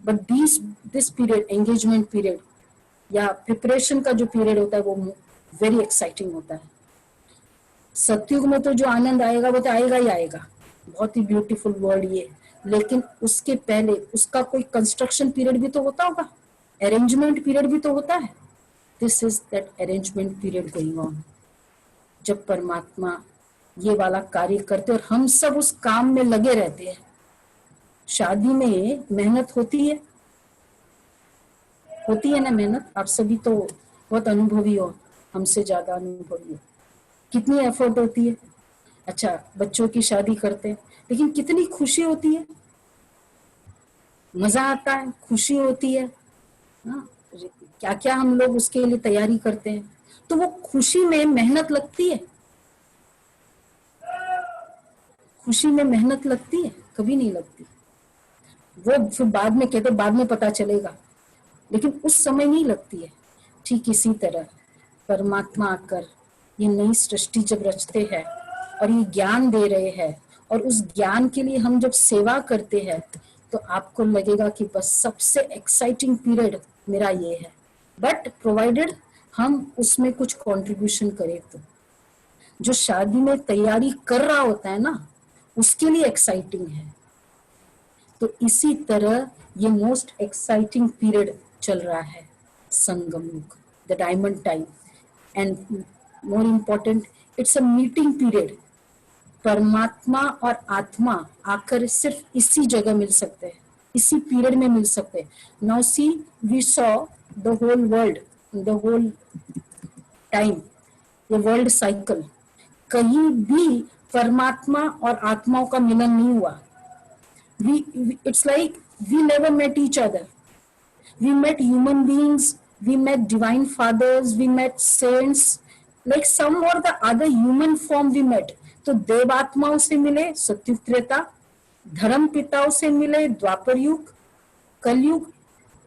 But this period, engagement period या प्रिपरेशन का जो पीरियड होता है वो वेरी एक्साइटिंग होता है। सतयुग में तो जो आनंद आएगा वो तो आएगा ही आएगा, बहुत ही ब्यूटीफुल वर्ड ये, लेकिन उसके पहले उसका कोई कंस्ट्रक्शन पीरियड भी तो होता होगा, अरेंजमेंट पीरियड भी तो होता है। This is that arrangement period going on, जब परमात्मा ये वाला कार्य करते और हम सब उस काम में लगे रहते हैं। शादी में मेहनत होती है ना मेहनत। आप सभी तो बहुत अनुभवी हो, हमसे ज्यादा अनुभवी हो। कितनी एफर्ट होती है। अच्छा, बच्चों की शादी करते हैं, लेकिन कितनी खुशी होती है, मजा आता है, खुशी होती है। हाँ, क्या क्या हम लोग उसके लिए तैयारी करते हैं। तो वो खुशी में मेहनत लगती है, खुशी में मेहनत लगती है? कभी नहीं लगती। वो फिर बाद में कहते, बाद में पता चलेगा, लेकिन उस समय नहीं लगती है। ठीक इसी तरह परमात्मा आकर ये नई सृष्टि जब रचते हैं और ये ज्ञान दे रहे हैं, और उस ज्ञान के लिए हम जब सेवा करते हैं, तो आपको लगेगा कि बस सबसे एक्साइटिंग पीरियड मेरा ये है। बट प्रोवाइडेड हम उसमें कुछ कंट्रीब्यूशन करें तो। जो शादी में तैयारी कर रहा होता है ना, उसके लिए एक्साइटिंग है। तो इसी तरह ये मोस्ट एक्साइटिंग पीरियड चल रहा है, संगम युग, the diamond time. And more important, it's a meeting period. परमात्मा और आत्मा आकर सिर्फ इसी जगह मिल सकते हैं, इसी पीरियड में मिल सकते हैं। Now see, we saw the whole world, the whole time, ये वर्ल्ड साइकिल, कहीं भी परमात्मा और आत्माओं का मिलन नहीं हुआ। It's like we never met each other. We met human beings, we met divine fathers, we met saints, like some or the other human form we met. तो देव आत्माओं से मिले सत्युग त्रेता, धर्म पिताओं से मिले द्वापर युग, कलयुग,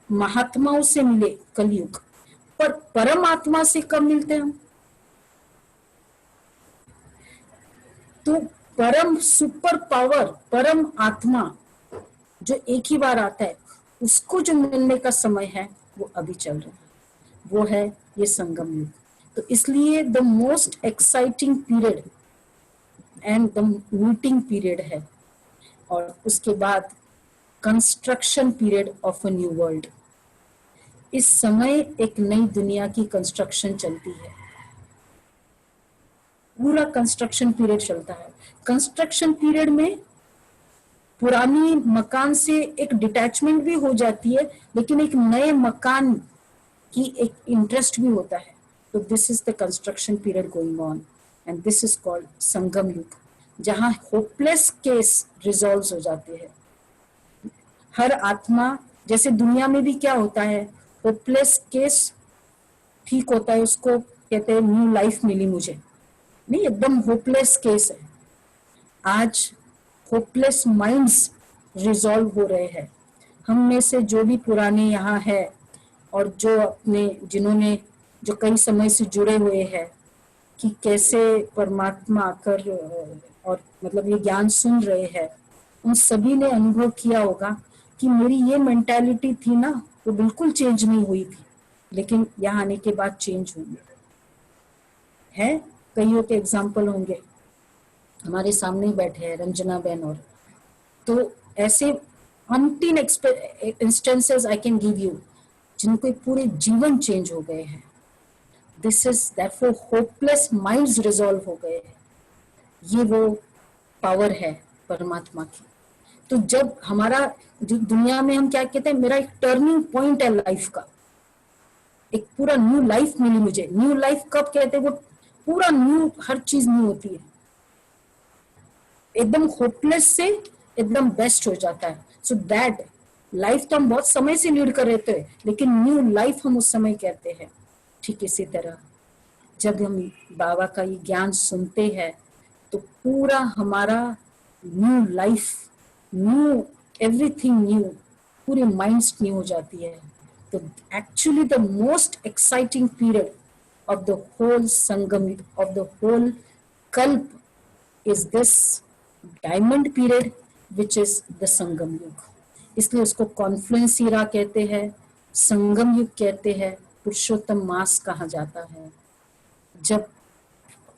महात्माओं से मिले कलयुग। पर परम आत्मा से कब मिलते हम? तो परम सुपर पावर, परम आत्मा जो एक ही बार आता है, उसको जो मिलने का समय है वो अभी चल रहा है, वो है ये संगम युग। तो इसलिए the most exciting period and the meeting period है। और उसके बाद construction period of a new world. इस समय एक नई दुनिया की कंस्ट्रक्शन चलती है, पूरा कंस्ट्रक्शन पीरियड चलता है। कंस्ट्रक्शन पीरियड में पुरानी मकान से एक डिटैचमेंट भी हो जाती है, लेकिन एक नए मकान की एक इंटरेस्ट भी होता है। तो this is the construction period going on, and this is called Sangam Yug, जहां होपलेस केस रिजॉल्व हो जाते हैं। हर आत्मा, जैसे दुनिया में भी क्या होता है, होपलेस केस ठीक होता है, उसको कहते हैं न्यू लाइफ मिली मुझे, नहीं, एकदम होपलेस केस है। आज होपलेस माइंड्स रिजॉल्व हो रहे हैं। हम में से जो भी पुराने यहाँ है, और जो अपने जिन्होंने जो कई समय से जुड़े हुए हैं कि कैसे परमात्मा आकर और मतलब ये ज्ञान सुन रहे हैं, उन सभी ने अनुभव किया होगा कि मेरी ये मेंटालिटी थी ना, वो बिल्कुल चेंज नहीं हुई थी, लेकिन यहाँ आने के बाद चेंज हुई है। कईयों के एग्जाम्पल होंगे, हमारे सामने ही बैठे हैं रंजना बहन, और तो ऐसे umpteen instances I can give you, जिनको पूरे जीवन चेंज हो गए हैं। This is that for hopeless minds resolve हो गए हैं। ये वो पावर है परमात्मा की। तो जब हमारा दुनिया में हम क्या कहते हैं, मेरा एक टर्निंग पॉइंट है लाइफ का, एक पूरा न्यू लाइफ मिली मुझे। न्यू लाइफ कब कहते हैं? वो पूरा न्यू, हर चीज न्यू होती है, एकदम होपलेस से एकदम बेस्ट हो जाता है। सो दैट लाइफ तो हम बहुत समय से लीड कर रहे थे, लेकिन न्यू लाइफ हम उस समय कहते हैं। ठीक इसी तरह जब हम बाबा का ये ज्ञान सुनते हैं, तो पूरा हमारा new life, new everything new, पूरी माइंड्स न्यू हो जाती है। तो actually the most exciting period of the whole Sangam, of the whole Kalp, is this diamond period, which is the Sangam Yug. इसलिए उसको कॉन्फ्लुएंस ईरा कहते हैं, संगम युग कहते हैं, पुरुषोत्तम मास कहा जाता है, जब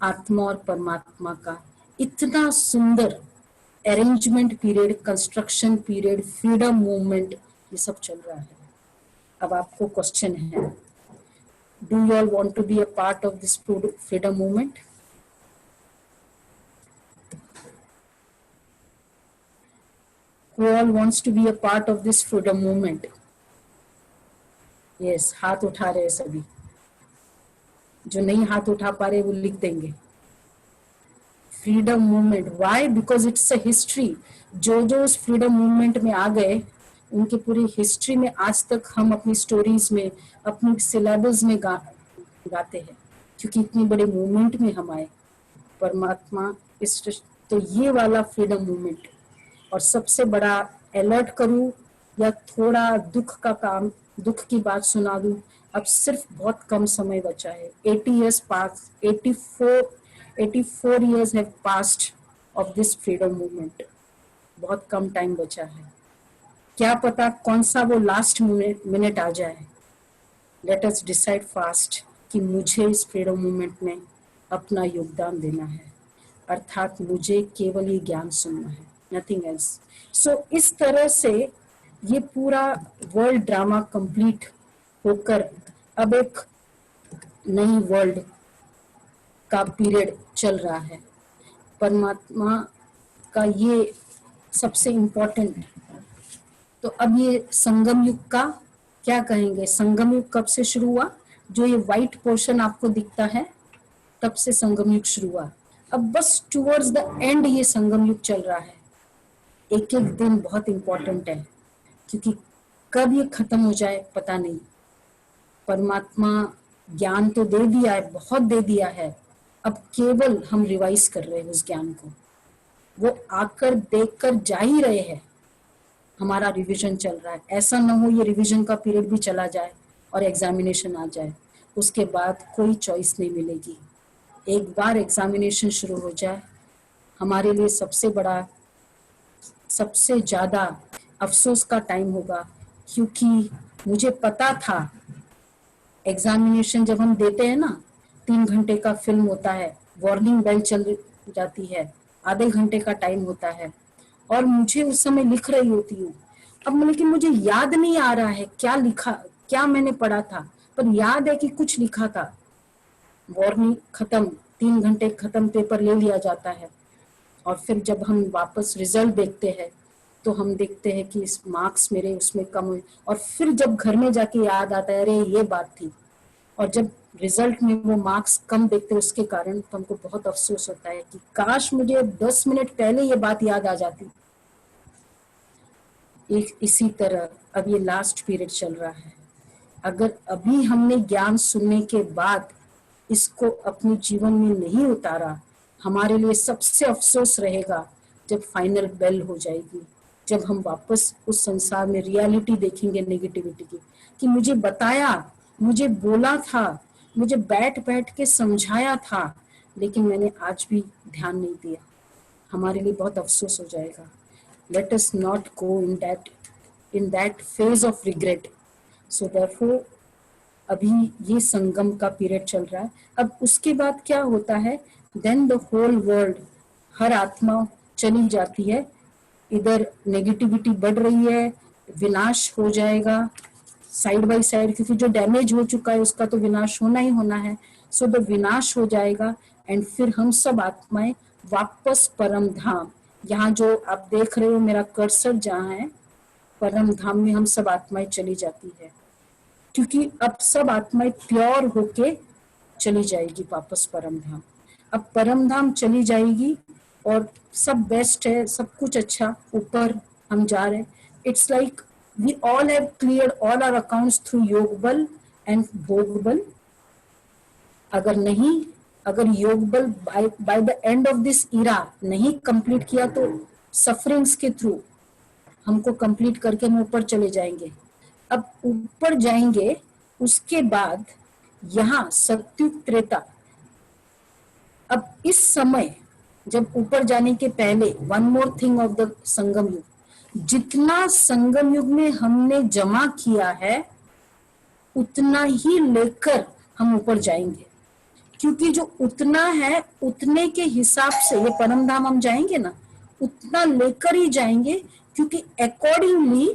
आत्मा और परमात्मा का इतना सुंदर arrangement period, construction period, freedom movement, ये सब चल रहा है। अब आपको क्वेश्चन है, Do you all want to be a part of this freedom movement? Who all wants to be a part of this freedom movement? Yes, हाथ उठा रहे हैं सभी. जो नहीं हाथ उठा पा रहे वो लिख देंगे. Freedom movement, why? Because it's a history. जो उस फ्रीडम मूवमेंट में आ गए उनकी पूरी हिस्ट्री में आज तक हम अपनी स्टोरीज में, अपनी सिलेबस में गाते हैं, क्योंकि इतनी बड़े मूवमेंट में हम आए. परमात्मा इस, तो ये वाला फ्रीडम मूवमेंट. और सबसे बड़ा अलर्ट करूं या थोड़ा दुख का काम, दुख की बात सुना दूं, अब सिर्फ बहुत कम समय बचा है. 80 years pass, 84 years have passed of this freedom movement. बहुत कम टाइम बचा है. क्या पता कौन सा वो लास्ट मिनट आ जाए. लेट अस डिसाइड फास्ट कि मुझे इस फ्रीडम मूवमेंट में अपना योगदान देना है, अर्थात मुझे केवल ये ज्ञान सुनना है, नथिंग एल्स. सो इस तरह से ये पूरा वर्ल्ड ड्रामा कंप्लीट होकर अब एक नई वर्ल्ड का पीरियड चल रहा है. परमात्मा का ये सबसे इम्पोर्टेंट. तो अब ये संगम युग का क्या कहेंगे? संगम युग कब से शुरू हुआ? जो ये व्हाइट पोर्शन आपको दिखता है तब से संगम युग शुरू हुआ. अब बस टुवर्ड्स द एंड ये संगम युग चल रहा है. एक एक दिन बहुत इंपॉर्टेंट है, क्योंकि कब ये खत्म हो जाए पता नहीं. परमात्मा ज्ञान तो दे दिया है, बहुत दे दिया है, अब केवल हम रिवाइज कर रहे हैं उस ज्ञान को. वो आकर देखकर जा ही रहे हैं. हमारा रिवीजन चल रहा है. ऐसा ना हो ये रिवीजन का पीरियड भी चला जाए और एग्जामिनेशन आ जाए, उसके बाद कोई चॉइस नहीं मिलेगी. एक बार एग्जामिनेशन शुरू हो जाए, हमारे लिए सबसे बड़ा, सबसे ज्यादा अफसोस का टाइम होगा. क्योंकि मुझे पता था एग्जामिनेशन जब हम देते हैं ना, 3 घंटे का फिल्म होता है, वार्निंग बेल चल जाती है, आधे घंटे का टाइम होता है, और मुझे उस समय लिख रही होती हूँ. अब लेकिन मुझे याद नहीं आ रहा है क्या लिखा, क्या मैंने पढ़ा था, पर याद है कि कुछ लिखा था. वार्निंग खत्म, 3 घंटे खत्म, पेपर ले लिया जाता है. और फिर जब हम वापस रिजल्ट देखते हैं तो हम देखते हैं कि इस मार्क्स मेरे उसमें कम हुए. और फिर जब घर में जाके याद आता है अरे ये बात थी. और जब रिजल्ट में वो मार्क्स कम देखते हैं उसके कारण, तो हमको बहुत अफसोस होता है कि काश मुझे 10 मिनट पहले ये बात याद आ जाती. एक इसी तरह अब ये लास्ट पीरियड चल रहा है. अगर अभी हमने ज्ञान सुनने के बाद इसको अपने जीवन में नहीं उतारा, हमारे लिए सबसे अफसोस रहेगा जब फाइनल बेल हो जाएगी, जब हम वापस उस संसार में रियलिटी देखेंगे नेगेटिविटी की, कि मुझे बताया, मुझे बोला था, मुझे बैठ बैठ के समझाया था, लेकिन मैंने आज भी ध्यान नहीं दिया. हमारे लिए बहुत अफसोस हो जाएगा. Let us not go in that phase of regret. So therefore अभी ये संगम का पीरियड चल रहा है. अब उसके बाद क्या होता है? Then the whole world, हर आत्मा चली जाती है. इधर नेगेटिविटी बढ़ रही है, विनाश हो जाएगा साइड बाय साइड, क्योंकि जो डैमेज हो चुका है उसका तो विनाश होना ही होना है. सो द विनाश हो जाएगा एंड फिर हम सब आत्माएं वापस परम धाम, यहाँ जो आप देख रहे हो मेरा कर्सर जहाँ है, परम धाम में हम सब आत्माएं चली जाती है. क्योंकि अब सब आत्माएं प्योर होके चली जाएगी वापस परम धाम. अब परम धाम चली जाएगी और सब बेस्ट है, सब कुछ अच्छा, ऊपर हम जा रहे. It's like we all have cleared all our accounts through योग बल एंड भोग बल. अगर नहीं, अगर योग बल by the end of this इरा नहीं कंप्लीट किया तो सफरिंग्स के थ्रू हमको कंप्लीट करके हम ऊपर चले जाएंगे. अब ऊपर जाएंगे, उसके बाद यहाँ सत्युग त्रेता. अब इस समय जब ऊपर जाने के पहले one more thing of the Sangam Yug, जितना संगम युग में हमने जमा किया है उतना ही लेकर हम ऊपर जाएंगे. क्योंकि जो उतना है उतने के हिसाब से ये परम धाम हम जाएंगे ना, उतना लेकर ही जाएंगे, क्योंकि अकॉर्डिंगली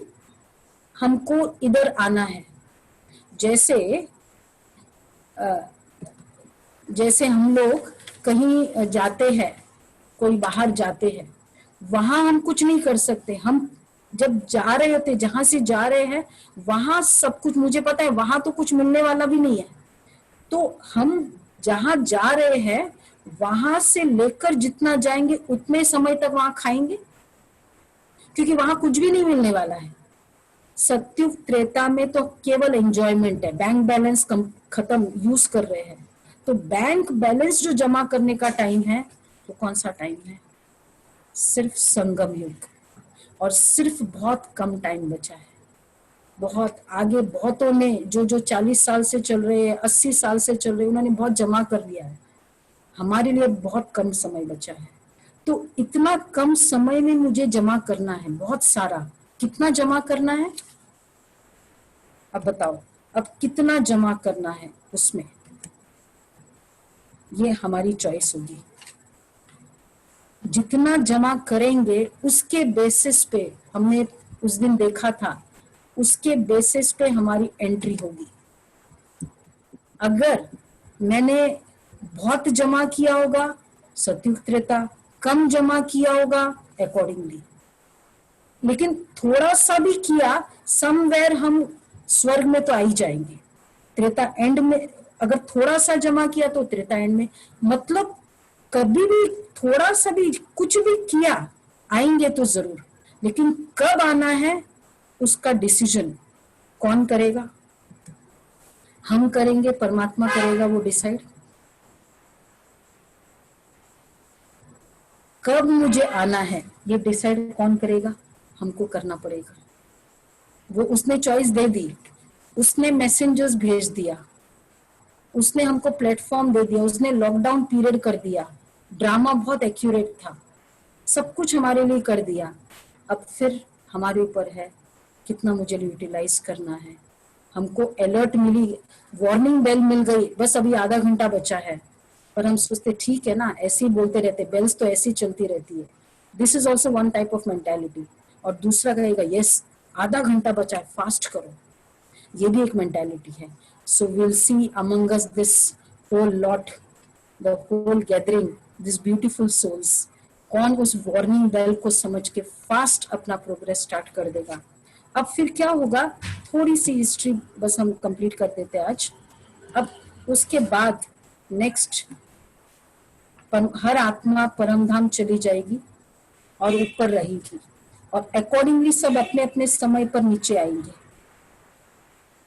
हमको इधर आना है. जैसे जैसे हम लोग कहीं जाते हैं, कोई बाहर जाते हैं, वहां हम कुछ नहीं कर सकते। हम जब जा रहे होते, जहां से जा रहे हैं वहां सब कुछ, मुझे पता है वहां तो कुछ मिलने वाला भी नहीं है, तो हम जहां जा रहे हैं वहां से लेकर जितना जाएंगे उतने समय तक वहां खाएंगे, क्योंकि वहां कुछ भी नहीं मिलने वाला है। सत्युग त्रेता में तो केवल एंजॉयमेंट है, बैंक बैलेंस खत्म, यूज कर रहे हैं। तो बैंक बैलेंस जो जमा करने का टाइम है, तो कौन सा टाइम है? सिर्फ संगम युग, और सिर्फ बहुत कम टाइम बचा है। बहुत आगे बहुतों ने जो जो 40 साल से चल रहे हैं, 80 साल से चल रहे हैं, उन्होंने बहुत जमा कर लिया है। हमारे लिए बहुत कम समय बचा है। तो इतना कम समय में मुझे जमा करना है बहुत सारा। कितना जमा करना है अब बताओ, अब कितना जमा करना है उसमें, ये हमारी चॉइस होगी। जितना जमा करेंगे उसके बेसिस पे, हमने उस दिन देखा था, उसके बेसिस पे हमारी एंट्री होगी। अगर मैंने बहुत जमा किया होगा सत्युग त्रेता, कम जमा किया होगा अकॉर्डिंगली, लेकिन थोड़ा सा भी किया समवेयर हम स्वर्ग में तो आ ही जाएंगे। त्रेता एंड में अगर थोड़ा सा जमा किया तो त्रेता एंड में, मतलब कभी भी थोड़ा सा भी कुछ भी किया आएंगे तो जरूर, लेकिन कब आना है उसका डिसीजन कौन करेगा? हम करेंगे, परमात्मा करेगा वो डिसाइड। कब मुझे आना है ये डिसाइड कौन करेगा? हमको करना पड़ेगा। वो उसने चॉइस दे दी, उसने मैसेंजर्स भेज दिया, उसने हमको प्लेटफॉर्म दे दिया, उसने लॉकडाउन पीरियड कर दिया, ड्रामा बहुत एक्यूरेट था, सब कुछ हमारे लिए कर दिया। अब फिर हमारे ऊपर है कितना मुझे यूटिलाइज करना है। हमको अलर्ट मिली, वार्निंग बेल मिल गई, बस अभी आधा घंटा बचा है, पर हम सोचते ठीक है ना, ऐसे ही बोलते रहते, बेल्स तो ऐसी चलती रहती है। This is also one type of mentality. और दूसरा कहेगा यस आधा घंटा बचा है, फास्ट करो, ये भी एक मेंटेलिटी है। So will see among us this whole lot, the whole gathering, this beautiful souls, कौन उस वार्निंग बेल को समझ के फास्ट अपना प्रोग्रेस स्टार्ट कर देगा। अब फिर क्या होगा, थोड़ी सी हिस्ट्री बस हम कंप्लीट कर देते हैं आज। अब उसके बाद नेक्स्ट हर आत्मा परमधाम चली जाएगी और ऊपर रहेगी, और अकॉर्डिंगली सब अपने अपने समय पर नीचे आएंगे।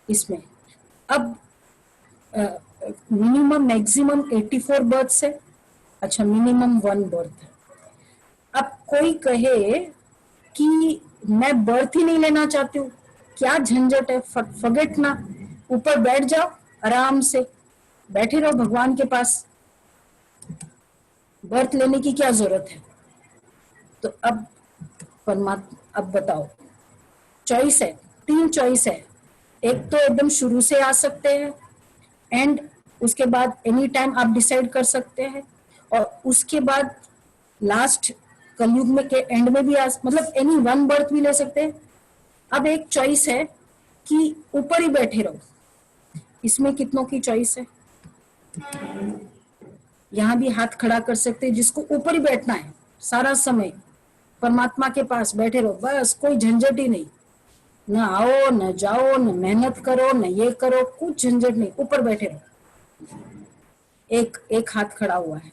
इसमें अब मिनिमम मैक्सिमम 84 बर्थ है, अच्छा मिनिमम 1 बर्थ है। अब कोई कहे कि मैं बर्थ ही नहीं लेना चाहती हूँ, क्या झंझट है, फॉरगेट ना, ऊपर बैठ जाओ, आराम से बैठे रहो भगवान के पास, बर्थ लेने की क्या जरूरत है। तो अब परमात्मा, अब बताओ, चॉइस है, 3 चॉइस है। एक तो एकदम शुरू से आ सकते हैं, एंड उसके बाद एनी टाइम आप डिसाइड कर सकते हैं, और उसके बाद लास्ट कलयुग में के एंड में भी मतलब एनी 1 बर्थ भी ले सकते हैं। अब एक चॉइस है कि ऊपर ही बैठे रहो, इसमें कितनों की चॉइस है? यहां भी हाथ खड़ा कर सकते हैं जिसको ऊपर ही बैठना है सारा समय, परमात्मा के पास बैठे रहो, बस कोई झंझट ही नहीं, न आओ न जाओ, न मेहनत करो, न ये करो, कुछ झंझट नहीं, ऊपर बैठे रहो। एक एक हाथ खड़ा हुआ है,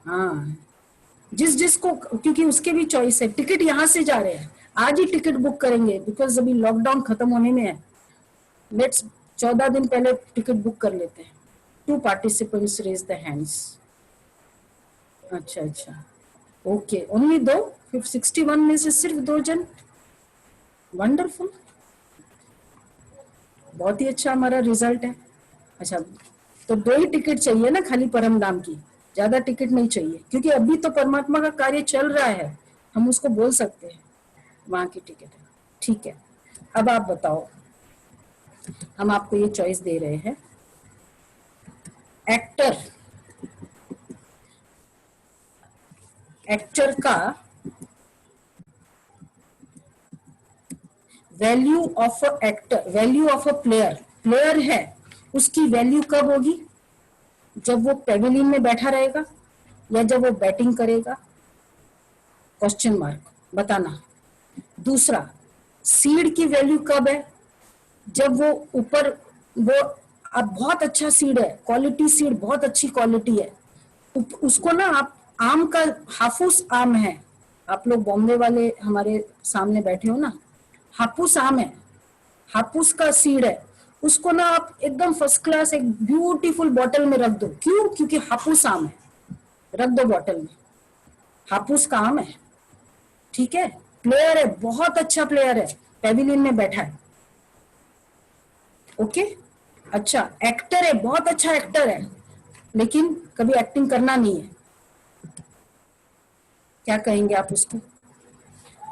हाँ, जिस जिसको, क्योंकि उसके भी चॉइस है। टिकट यहाँ से जा रहे हैं, आज ही टिकट बुक करेंगे, बिकॉज अभी लॉकडाउन खत्म होने में है। लेट्स 14 दिन पहले टिकट बुक कर लेते हैं। 2 पार्टिसिपेंट्स रेज द हैंड्स। अच्छा अच्छा, ओके, ओनली 2, 61 में से सिर्फ 2 जन, वंडरफुल, बहुत ही अच्छा हमारा रिजल्ट है। अच्छा, तो 2 ही टिकट चाहिए ना खाली परम धाम की, ज्यादा टिकट नहीं चाहिए, क्योंकि अभी तो परमात्मा का कार्य चल रहा है, हम उसको बोल सकते हैं वहां की टिकट है। ठीक है, अब आप बताओ, हम आपको ये चॉइस दे रहे हैं। एक्टर, एक्टर का value of a actor, value of a player, player है उसकी वैल्यू कब होगी? जब वो पेविलियन में बैठा रहेगा या जब वो बैटिंग करेगा? क्वेश्चन मार्क, बताना। दूसरा, सीड की वैल्यू कब है? जब वो ऊपर, वो अब बहुत अच्छा सीड है, क्वालिटी सीड, बहुत अच्छी क्वालिटी है, उसको ना आप, आम का हाफूस आम है, आप लोग बॉम्बे वाले हमारे सामने बैठे हो ना, हापूस आम है, हापूस का सीड है, उसको ना आप एकदम फर्स्ट क्लास एक ब्यूटीफुल बॉटल में रख दो। क्यों? क्योंकि हापूस आम है, रख दो बॉटल में, हापूस का आम है, ठीक है। प्लेयर है, बहुत अच्छा प्लेयर है, पेविलियन में बैठा है, ओके। अच्छा, एक्टर है, बहुत अच्छा एक्टर है, लेकिन कभी एक्टिंग करना नहीं है, क्या कहेंगे आप उसको?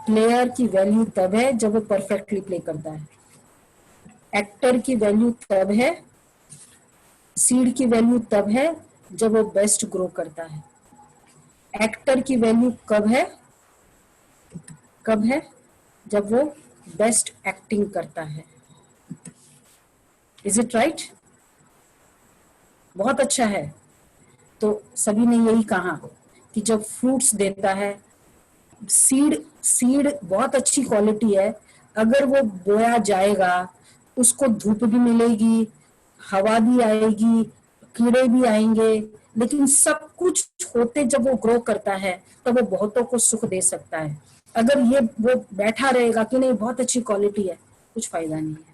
प्लेयर की वैल्यू तब है जब वो परफेक्टली प्ले करता है, एक्टर की वैल्यू तब है, सीड की वैल्यू तब है जब वो बेस्ट ग्रो करता है। एक्टर की वैल्यू कब है? कब है? जब वो बेस्ट एक्टिंग करता है। Is it right? बहुत अच्छा है। तो सभी ने यही कहा कि जब फ्रूट्स देता है, सीड, सीड बहुत अच्छी क्वालिटी है, अगर वो बोया जाएगा, उसको धूप भी मिलेगी, हवा भी आएगी, कीड़े भी आएंगे, लेकिन सब कुछ होते जब वो ग्रो करता है तब वो बहुतों को सुख दे सकता है। अगर ये वो बैठा रहेगा कि नहीं बहुत अच्छी क्वालिटी है, कुछ फायदा नहीं है।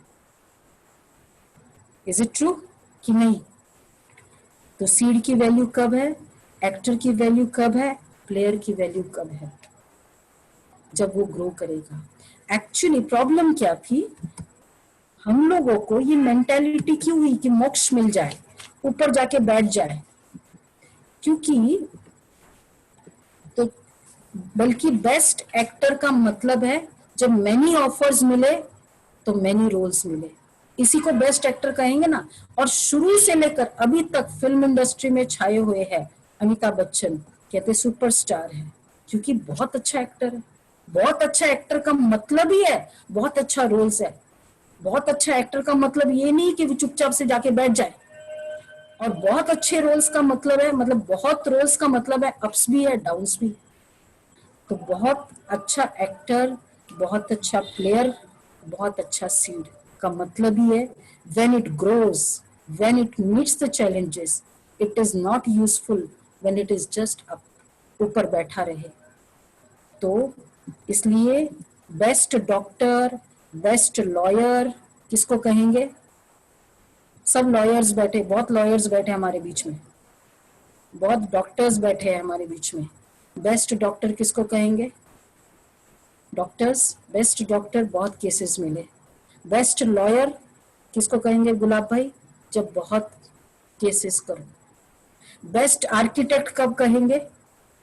इज इट ट्रू कि नहीं? तो सीड की वैल्यू कब है, एक्टर की वैल्यू कब है, प्लेयर की वैल्यू कब है? जब वो ग्रो करेगा। एक्चुअली प्रॉब्लम क्या थी, हम लोगों को ये मेंटेलिटी क्यों हुई कि मोक्ष मिल जाए, ऊपर जाके बैठ जाए? क्योंकि, तो बल्कि बेस्ट एक्टर का मतलब है जब मैनी ऑफर्स मिले तो मैनी रोल्स मिले, इसी को बेस्ट एक्टर कहेंगे ना। और शुरू से लेकर अभी तक फिल्म इंडस्ट्री में छाए हुए हैं अमिताभ बच्चन, कहते सुपरस्टार है, क्योंकि बहुत अच्छा एक्टर है। बहुत अच्छा एक्टर का मतलब ही है बहुत अच्छा रोल्स है। बहुत अच्छा एक्टर का मतलब ये नहीं कि वो चुपचाप से जाके बैठ जाए, और बहुत अच्छे रोल्स का मतलब है, मतलब बहुत रोल्स का मतलब है अप्स भी है, डाउन्स भी। तो बहुत अच्छा एक्टर, बहुत अच्छा प्लेयर, बहुत अच्छा सीड का मतलब ही है when it grows, when it meets the challenges, it is not useful when it is just up, ऊपर बैठा रहे। तो इसलिए बेस्ट डॉक्टर, बेस्ट लॉयर किसको कहेंगे? सब लॉयर्स बैठे, बहुत लॉयर्स बैठे हमारे बीच में, बहुत डॉक्टर्स बैठे हैं हमारे बीच में। बेस्ट डॉक्टर किसको कहेंगे? डॉक्टर्स, बेस्ट डॉक्टर बहुत केसेस मिले। बेस्ट लॉयर किसको कहेंगे गुलाब भाई? जब बहुत केसेस करो। बेस्ट आर्किटेक्ट कब कहेंगे?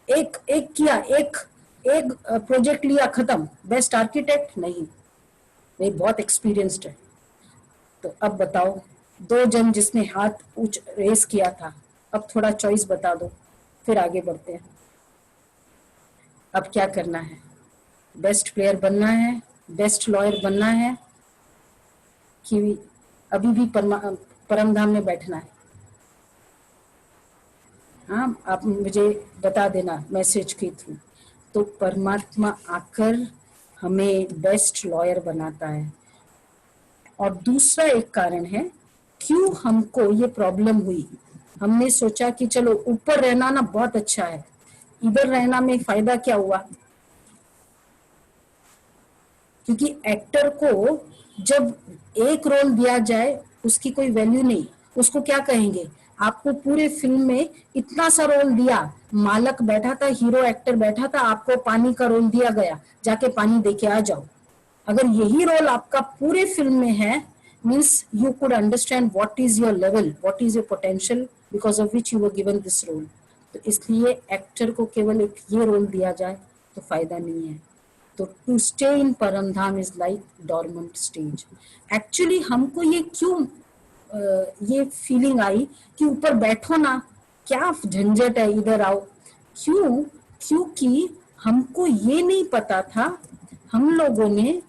एक एक किया, एक एक प्रोजेक्ट लिया, खत्म, बेस्ट आर्किटेक्ट नहीं, वे बहुत एक्सपीरियंस्ड है। तो अब बताओ, दो जन जिसने हाथ ऊंच रेस किया था, अब थोड़ा चॉइस बता दो, फिर आगे बढ़ते हैं। अब क्या करना है? बेस्ट प्लेयर बनना है, बेस्ट लॉयर बनना है, कि अभी भी परम धाम में बैठना है? हाँ, आप मुझे बता देना मैसेज के थ्रू। तो परमात्मा आकर हमें बेस्ट लॉयर बनाता है। और दूसरा एक कारण है क्यों हमको ये प्रॉब्लम हुई, हमने सोचा कि चलो ऊपर रहना ना बहुत अच्छा है, इधर रहना में फायदा क्या हुआ? क्योंकि एक्टर को जब एक रोल दिया जाए उसकी कोई वैल्यू नहीं, उसको क्या कहेंगे? आपको पूरे फिल्म में इतना सा रोल दिया, मालक बैठा था, हीरो एक्टर बैठा था, आपको पानी का रोल दिया गया, जाके पानी देके आ जाओ। अगर यही रोल आपका पूरे फिल्म में है, means you could understand what is your level, what is your potential because of which you were given this role. तो इसलिए एक्टर को केवल एक ये रोल दिया जाए तो फायदा नहीं है। तो to stay in Param Dham is like dormant stage. Actually हमको ये क्यों ये फीलिंग आई कि ऊपर बैठो ना, क्या झंझट है, इधर आओ? क्यों? क्योंकि हमको ये नहीं पता था, हम लोगों ने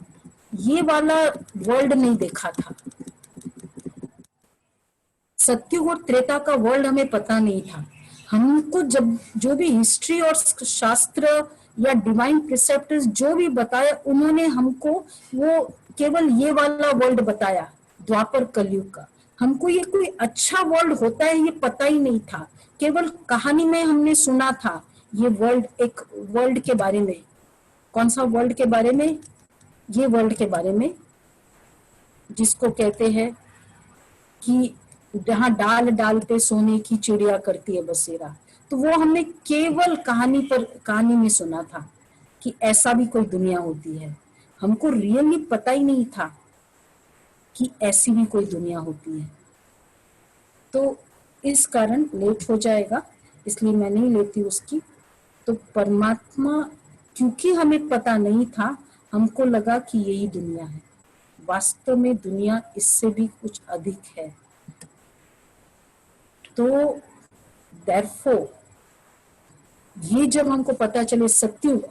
ये वाला वर्ल्ड नहीं देखा था। सत्युग और त्रेता का वर्ल्ड हमें पता नहीं था। हमको जब जो भी हिस्ट्री और शास्त्र या डिवाइन प्रिसेप्टर्स जो भी बताया, उन्होंने हमको वो केवल ये वाला वर्ल्ड बताया, द्वापर कलयुग का। हमको ये कोई अच्छा वर्ल्ड होता है ये पता ही नहीं था, केवल कहानी में हमने सुना था ये वर्ल्ड, एक वर्ल्ड के बारे में। कौन सा वर्ल्ड के बारे में? ये वर्ल्ड के बारे में जिसको कहते हैं कि जहाँ डाल डाल पे सोने की चिड़िया करती है बसेरा। तो वो हमने केवल कहानी में सुना था कि ऐसा भी कोई दुनिया होती है। हमको रियली पता ही नहीं था कि ऐसी भी कोई दुनिया होती है। तो इस कारण लेट हो जाएगा, इसलिए मैं नहीं लेती उसकी। तो परमात्मा, क्योंकि हमें पता नहीं था, हमको लगा कि यही दुनिया है। वास्तव में दुनिया इससे भी कुछ अधिक है। तो therefore ये जब हमको पता चले, Satyug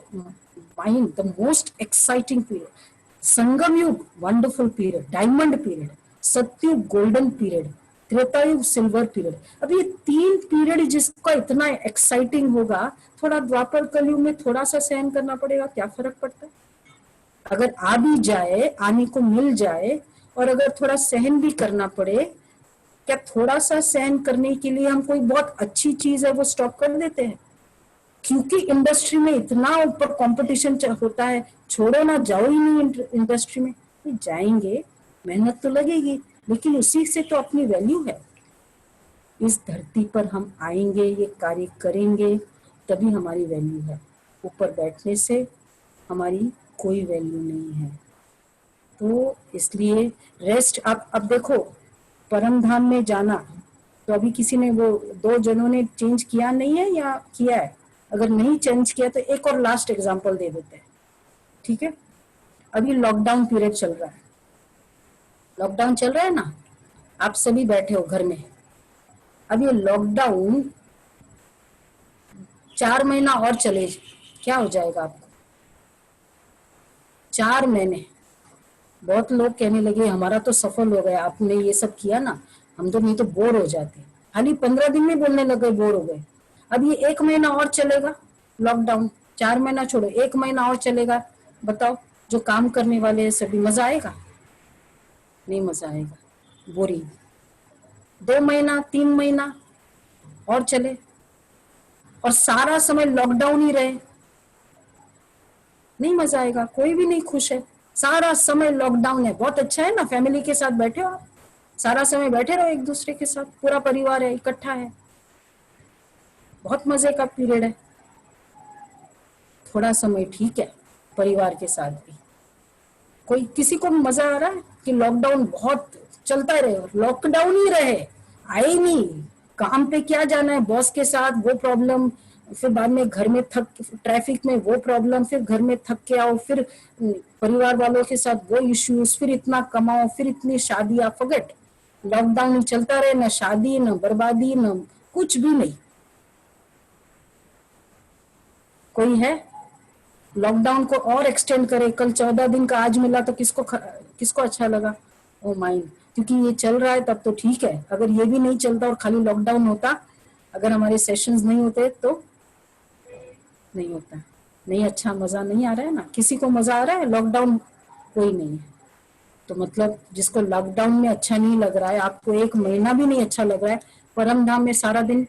mind the most exciting period, Sangam Yug wonderful period, diamond period, Satyug golden period, Treta Yug silver period. अब ये 3 पीरियड जिसका इतना एक्साइटिंग होगा, थोड़ा द्वापर कलयुग में थोड़ा सा सहन करना पड़ेगा, क्या फर्क पड़ता है? अगर आ भी जाए, आने को मिल जाए, और अगर थोड़ा सहन भी करना पड़े, क्या थोड़ा सा सहन करने के लिए हम कोई बहुत अच्छी चीज है वो स्टॉप कर देते हैं? क्योंकि इंडस्ट्री में इतना ऊपर कंपटीशन होता है, छोड़ो ना, जाओ ही नहीं इंडस्ट्री में। जाएंगे, मेहनत तो लगेगी, लेकिन उसी से तो अपनी वैल्यू है। इस धरती पर हम आएंगे, ये कार्य करेंगे, तभी हमारी वैल्यू है। ऊपर बैठने से हमारी कोई वैल्यू नहीं है। तो इसलिए रेस्ट। अब देखो, परम धाम में जाना, तो अभी किसी ने, वो 2 जनों ने चेंज किया नहीं है या किया है? अगर नहीं चेंज किया तो एक और लास्ट एग्जांपल दे देते हैं, ठीक है? अभी लॉकडाउन पीरियड चल रहा है, लॉकडाउन चल रहा है ना, आप सभी बैठे हो घर में। अब ये लॉकडाउन 4 महीना और चले, क्या हो जाएगा आपको? 4 महीने। बहुत लोग कहने लगे हमारा तो सफल हो गया, आपने ये सब किया ना, हम तो नहीं तो बोर हो जाते। खाली 15 दिन में बोलने लगे बोर हो गए। अब ये 1 महीना और चलेगा लॉकडाउन, 4 महीना छोड़ो, 1 महीना और चलेगा। बताओ, जो काम करने वाले हैं सभी, मजा आएगा? नहीं मजा आएगा, बोरिंग। 2 महीना 3 महीना और चले और सारा समय लॉकडाउन ही रहे, नहीं मजा आएगा, कोई भी नहीं खुश है। सारा समय लॉकडाउन है, बहुत अच्छा है ना, फैमिली के साथ बैठे हो आप, सारा समय बैठे रहो एक दूसरे के साथ, पूरा परिवार है, इकट्ठा है, बहुत मजे का पीरियड है। थोड़ा समय ठीक है परिवार के साथ भी। कोई किसी को मजा आ रहा है कि लॉकडाउन बहुत चलता रहे, लॉकडाउन ही रहे, आए नहीं, काम पे क्या जाना है, बॉस के साथ वो प्रॉब्लम, फिर बाद में घर में थक, ट्रैफिक में वो प्रॉब्लम, फिर घर में थक के आओ, फिर परिवार वालों के साथ वो इश्यूज, फिर इतना कमाओ, फिर इतनी शादियां, फॉरगेट। लॉकडाउन चलता रहे, ना शादी, ना बर्बादी, ना कुछ भी नहीं। कोई है लॉकडाउन को और एक्सटेंड करे, कल 14 दिन का आज मिला तो किसको अच्छा लगा? ओ माइंड, क्योंकि ये चल रहा है तब तो ठीक है। अगर ये भी नहीं चलता और खाली लॉकडाउन होता, अगर हमारे सेशंस नहीं होते तो नहीं होता। नहीं, अच्छा मजा नहीं आ रहा है ना, किसी को मजा आ रहा है? लॉकडाउन कोई नहीं है। तो मतलब जिसको लॉकडाउन में अच्छा नहीं लग रहा है, आपको 1 महीना भी नहीं अच्छा लग रहा है, परम धाम में सारा दिन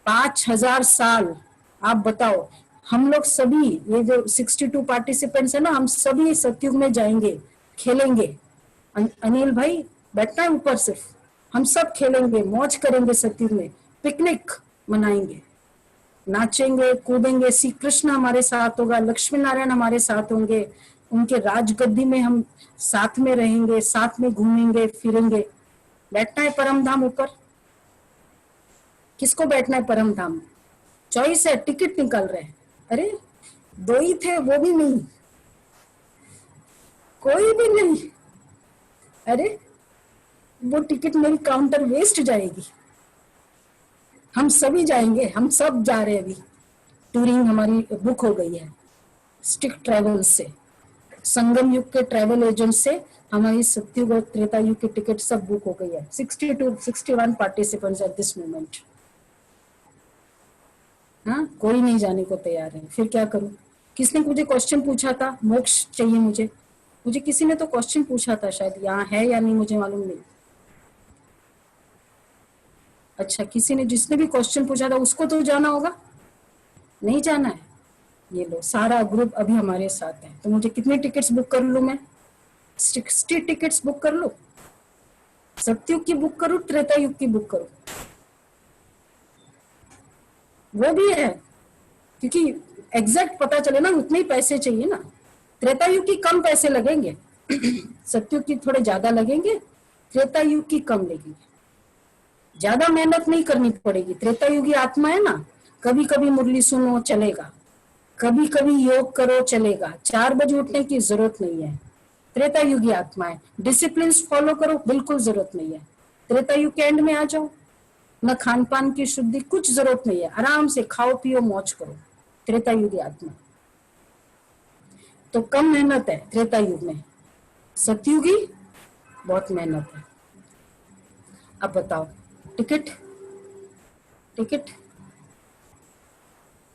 5000 साल, आप बताओ। हम लोग सभी, ये जो 62 पार्टिसिपेंट्स है ना, हम सभी सतयुग में जाएंगे, खेलेंगे। अनिल भाई बैठना है ऊपर, सिर्फ हम सब खेलेंगे, मौज करेंगे सतयुग में, पिकनिक मनाएंगे, नाचेंगे कूदेंगे। श्री कृष्ण हमारे साथ होगा, लक्ष्मी नारायण हमारे साथ होंगे, उनके राजगद्दी में हम साथ में रहेंगे, साथ में घूमेंगे फिरेंगे। बैठना है परम धाम ऊपर। किसको बैठना है परम धाम? चॉइस है, टिकट निकल रहे हैं। अरे 2 ही थे, वो भी नहीं, कोई भी नहीं। अरे वो टिकट मेरी काउंटर वेस्ट जाएगी। हम सभी जाएंगे, हम सब जा रहे हैं। अभी टूरिंग हमारी बुक हो गई है स्टिक ट्रेवल से, संगम युग के ट्रैवल एजेंट से हमारी सत्युग और त्रेता युग की टिकट सब बुक हो गई है। 61 पार्टिसिपेंट्स एट दिस मोमेंट। हाँ, कोई नहीं जाने को तैयार है, फिर क्या करूं? किसने मुझे क्वेश्चन पूछा था, मोक्ष चाहिए मुझे, मुझे किसी ने तो क्वेश्चन पूछा था, शायद यहाँ है या नहीं मुझे मालूम नहीं। अच्छा, किसी ने, जिसने भी क्वेश्चन पूछा था उसको तो जाना होगा, नहीं जाना है? ये लो, सारा ग्रुप अभी हमारे साथ है। तो मुझे कितनी टिकट्स बुक कर लूं मैं? 60 टिकट्स बुक कर लो। सत्युग की बुक करूं, त्रेता युग की बुक करूं? वो भी है, क्योंकि एग्जैक्ट पता चले ना, उतने ही पैसे चाहिए ना। त्रेता युग की कम पैसे लगेंगे सत्युग की थोड़े ज्यादा लगेंगे, त्रेता युग की कम लगेंगे। ज्यादा मेहनत नहीं करनी पड़ेगी। त्रेता युगी आत्मा है ना, कभी कभी मुरली सुनो चलेगा, कभी कभी योग करो चलेगा, 4 बजे उठने की जरूरत नहीं है। त्रेता युगी आत्मा है, डिसिप्लिन फॉलो करो, बिल्कुल जरूरत नहीं है। त्रेता युग के एंड में आ जाओ, न खान पान की शुद्धि, कुछ जरूरत नहीं है, आराम से खाओ पियो मौज करो। त्रेता युगी आत्मा तो कम मेहनत है त्रेता युग में, सतयुगी बहुत मेहनत है। अब बताओ, टिकट टिकट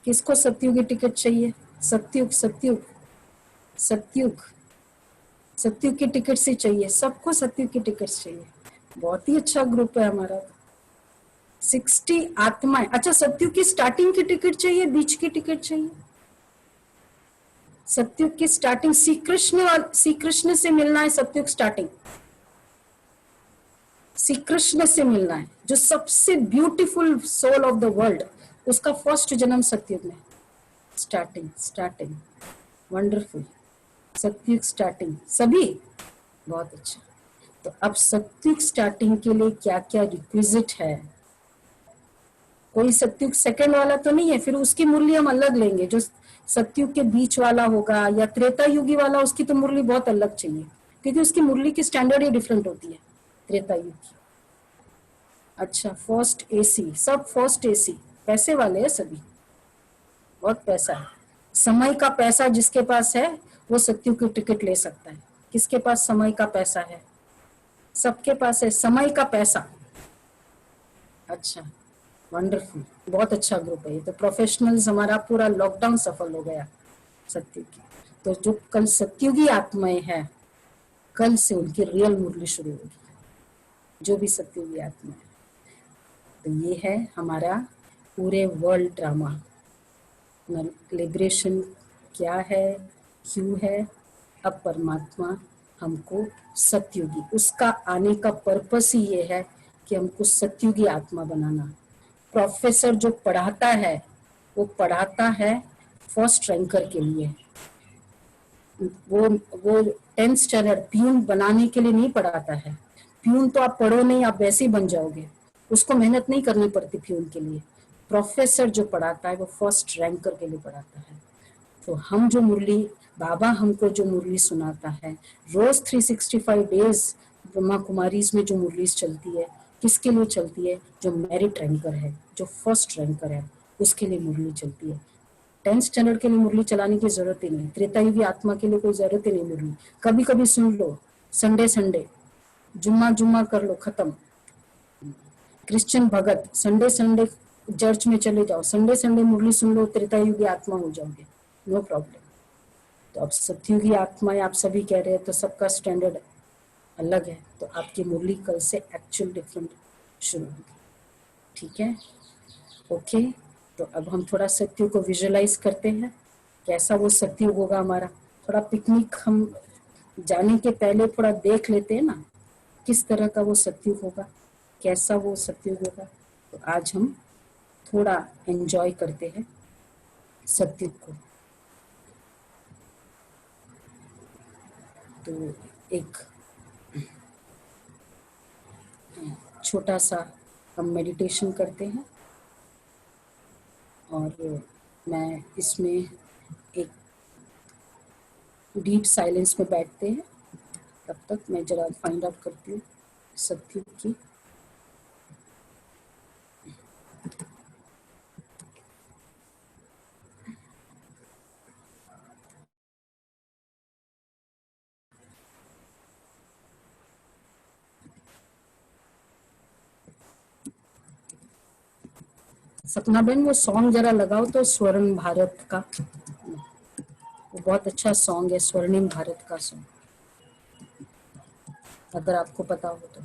किसको सतयुगी टिकट चाहिए? सतयुग सतयुग सतयुग सतयुग की टिकट से चाहिए, सबको सतयुग की टिकट चाहिए। बहुत ही अच्छा ग्रुप है हमारा। 60 आत्माएं। अच्छा, सतयुग की स्टार्टिंग की टिकट चाहिए, बीच की टिकट चाहिए? सतयुग की स्टार्टिंग श्री कृष्ण से मिलना है, सतयुग स्टार्टिंग श्री कृष्ण से मिलना है, जो सबसे beautiful soul of the world, उसका फर्स्ट जन्म सतयुग में। स्टार्टिंग स्टार्टिंग वंडरफुल, सतयुग स्टार्टिंग सभी, बहुत अच्छा। तो अब सतयुग स्टार्टिंग के लिए क्या क्या रिक्विजिट है? कोई सतयुग सेकंड वाला तो नहीं है, फिर उसकी मुरली हम अलग लेंगे। जो सतयुग के बीच वाला होगा या त्रेता युगी वाला, उसकी तो मुरली बहुत अलग चाहिए, क्योंकि उसकी मुरली की स्टैंडर्ड ही डिफरेंट होती है त्रेता युग की। अच्छा, फर्स्ट एसी, सब फर्स्ट एसी, पैसे वाले हैं सभी, बहुत पैसा है। समय का पैसा जिसके पास है वो सत्युग की टिकट ले सकता है। किसके पास समय का पैसा है? सबके पास है समय का पैसा। अच्छा, वंडरफुल, बहुत अच्छा ग्रुप है ये तो। प्रोफेशनल्स, हमारा पूरा लॉकडाउन सफल हो गया सत्युग की। तो जो कल सत्युगी आत्माएं हैं, कल से उनकी रियल मुरली शुरू होगी, जो भी सत्युगी आत्मा है। तो ये है हमारा पूरे वर्ल्ड ड्रामा। लिबरेशन क्या है, क्यों है? अब परमात्मा हमको सतयुगी, उसका आने का पर्पस ही ये है कि हमको सतयुगी आत्मा बनाना। प्रोफेसर जो पढ़ाता है, वो पढ़ाता है फर्स्ट रैंकर के लिए। वो वो 10th स्टैंडर्ड प्यून बनाने के लिए नहीं पढ़ाता है। प्यून तो आप पढ़ो नहीं, आप वैसे ही बन जाओगे, उसको मेहनत नहीं करनी पड़ती प्यून के लिए। प्रोफेसर जो पढ़ाता है वो फर्स्ट रैंकर के लिए पढ़ाता है। तो हम जो मुरली, बाबा हमको जो मुरली सुनाता है, रोज 365 डेज ब्रह्मा कुमारीज में जो मुरलीज चलती है, किसके लिए चलती है? जो मेरिट रैंकर है, जो फर्स्ट रैंकर है, उसके लिए मुरली चलती है। 10th स्टैंडर्ड के लिए मुरली चलाने की जरूरत ही नहीं, त्रेतायुगी आत्मा के लिए कोई जरूरत ही नहीं मुरली। कभी कभी सुन लो, संडे संडे, जुम्मा जुम्मा कर लो, खत्म। क्रिश्चियन भगत, संडे संडे चर्च में चले जाओ, संडे संडे मुरली सुन लो, त्रेतायुगी आत्मा हो जाओगे, नो प्रॉब्लम। तो अब सतयुगी आत्माएं आप सभी कह रहे हैं, तो सबका स्टैंडर्ड अलग है, तो आपकी मुरली कल से एक्चुअल डिफरेंट शुरू होगी। ठीक है, ओके। तो अब हम थोड़ा सत्युग को विजुअलाइज करते हैं, कैसा वो सत्युग होगा हमारा। थोड़ा पिकनिक हम जाने के पहले थोड़ा देख लेते हैं ना, किस तरह का वो सत्युग होगा, कैसा वो सत्युग होगा। तो आज हम थोड़ा एंजॉय करते हैं सत्युग को। तो एक छोटा सा हम मेडिटेशन करते हैं, और मैं इसमें एक डीप साइलेंस में बैठते हैं। तब तक मैं जरा फाइंड आउट करती हूँ सत्युग की सपना बहन वो सॉन्ग जरा लगाओ तो, स्वर्ण भारत का, वो बहुत अच्छा सॉन्ग है, स्वर्णिम भारत का सॉन्ग, अगर आपको पता हो तो।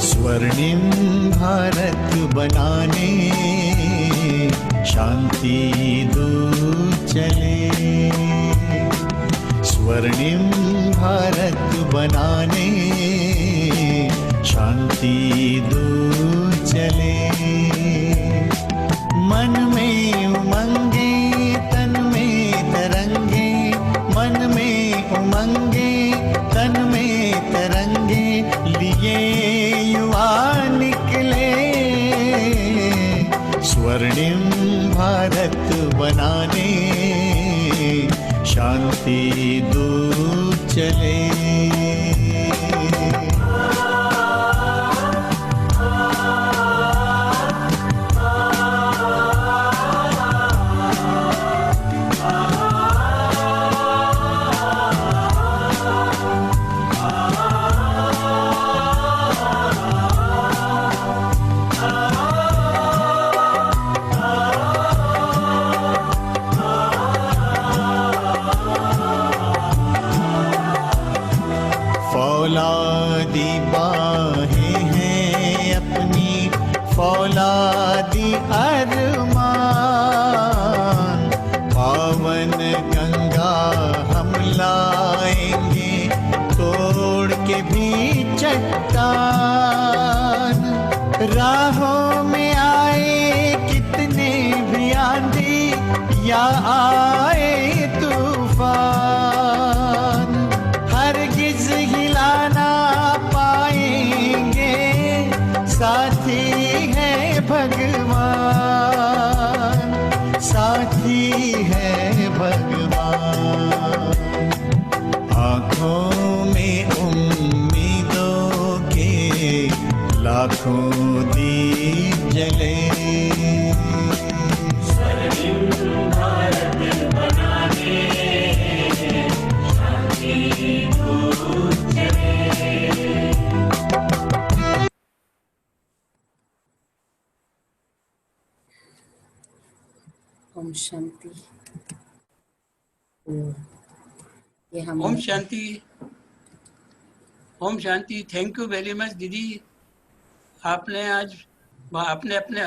स्वर्णिम भारत बनाने शांति दूत चले, स्वर्णिम भारत बनाने शांति दूत चले। मन में उमंगे तन में तरंगे, मन में उमंगे तन में तरंगे, लिए युवा निकले स्वर्णिम भारत बनाने शांति दूत चले। फौलादी बाहें हैं अपनी, फौलादी अरमान, पावन गंगा हम लाएंगे तोड़ के भी चट्टान। राहों में आए कितने भी आंधी या आए तूफान, हरगिज़ हिलाना पाएंगे साथी है भगवान, साथी है भगवान। आँखों में उम्मीदों के लाखों दीप जले, ओम शांति। ये हम Om Shanti, Om Shanti. Thank you very much दीदी, आपने आज अपने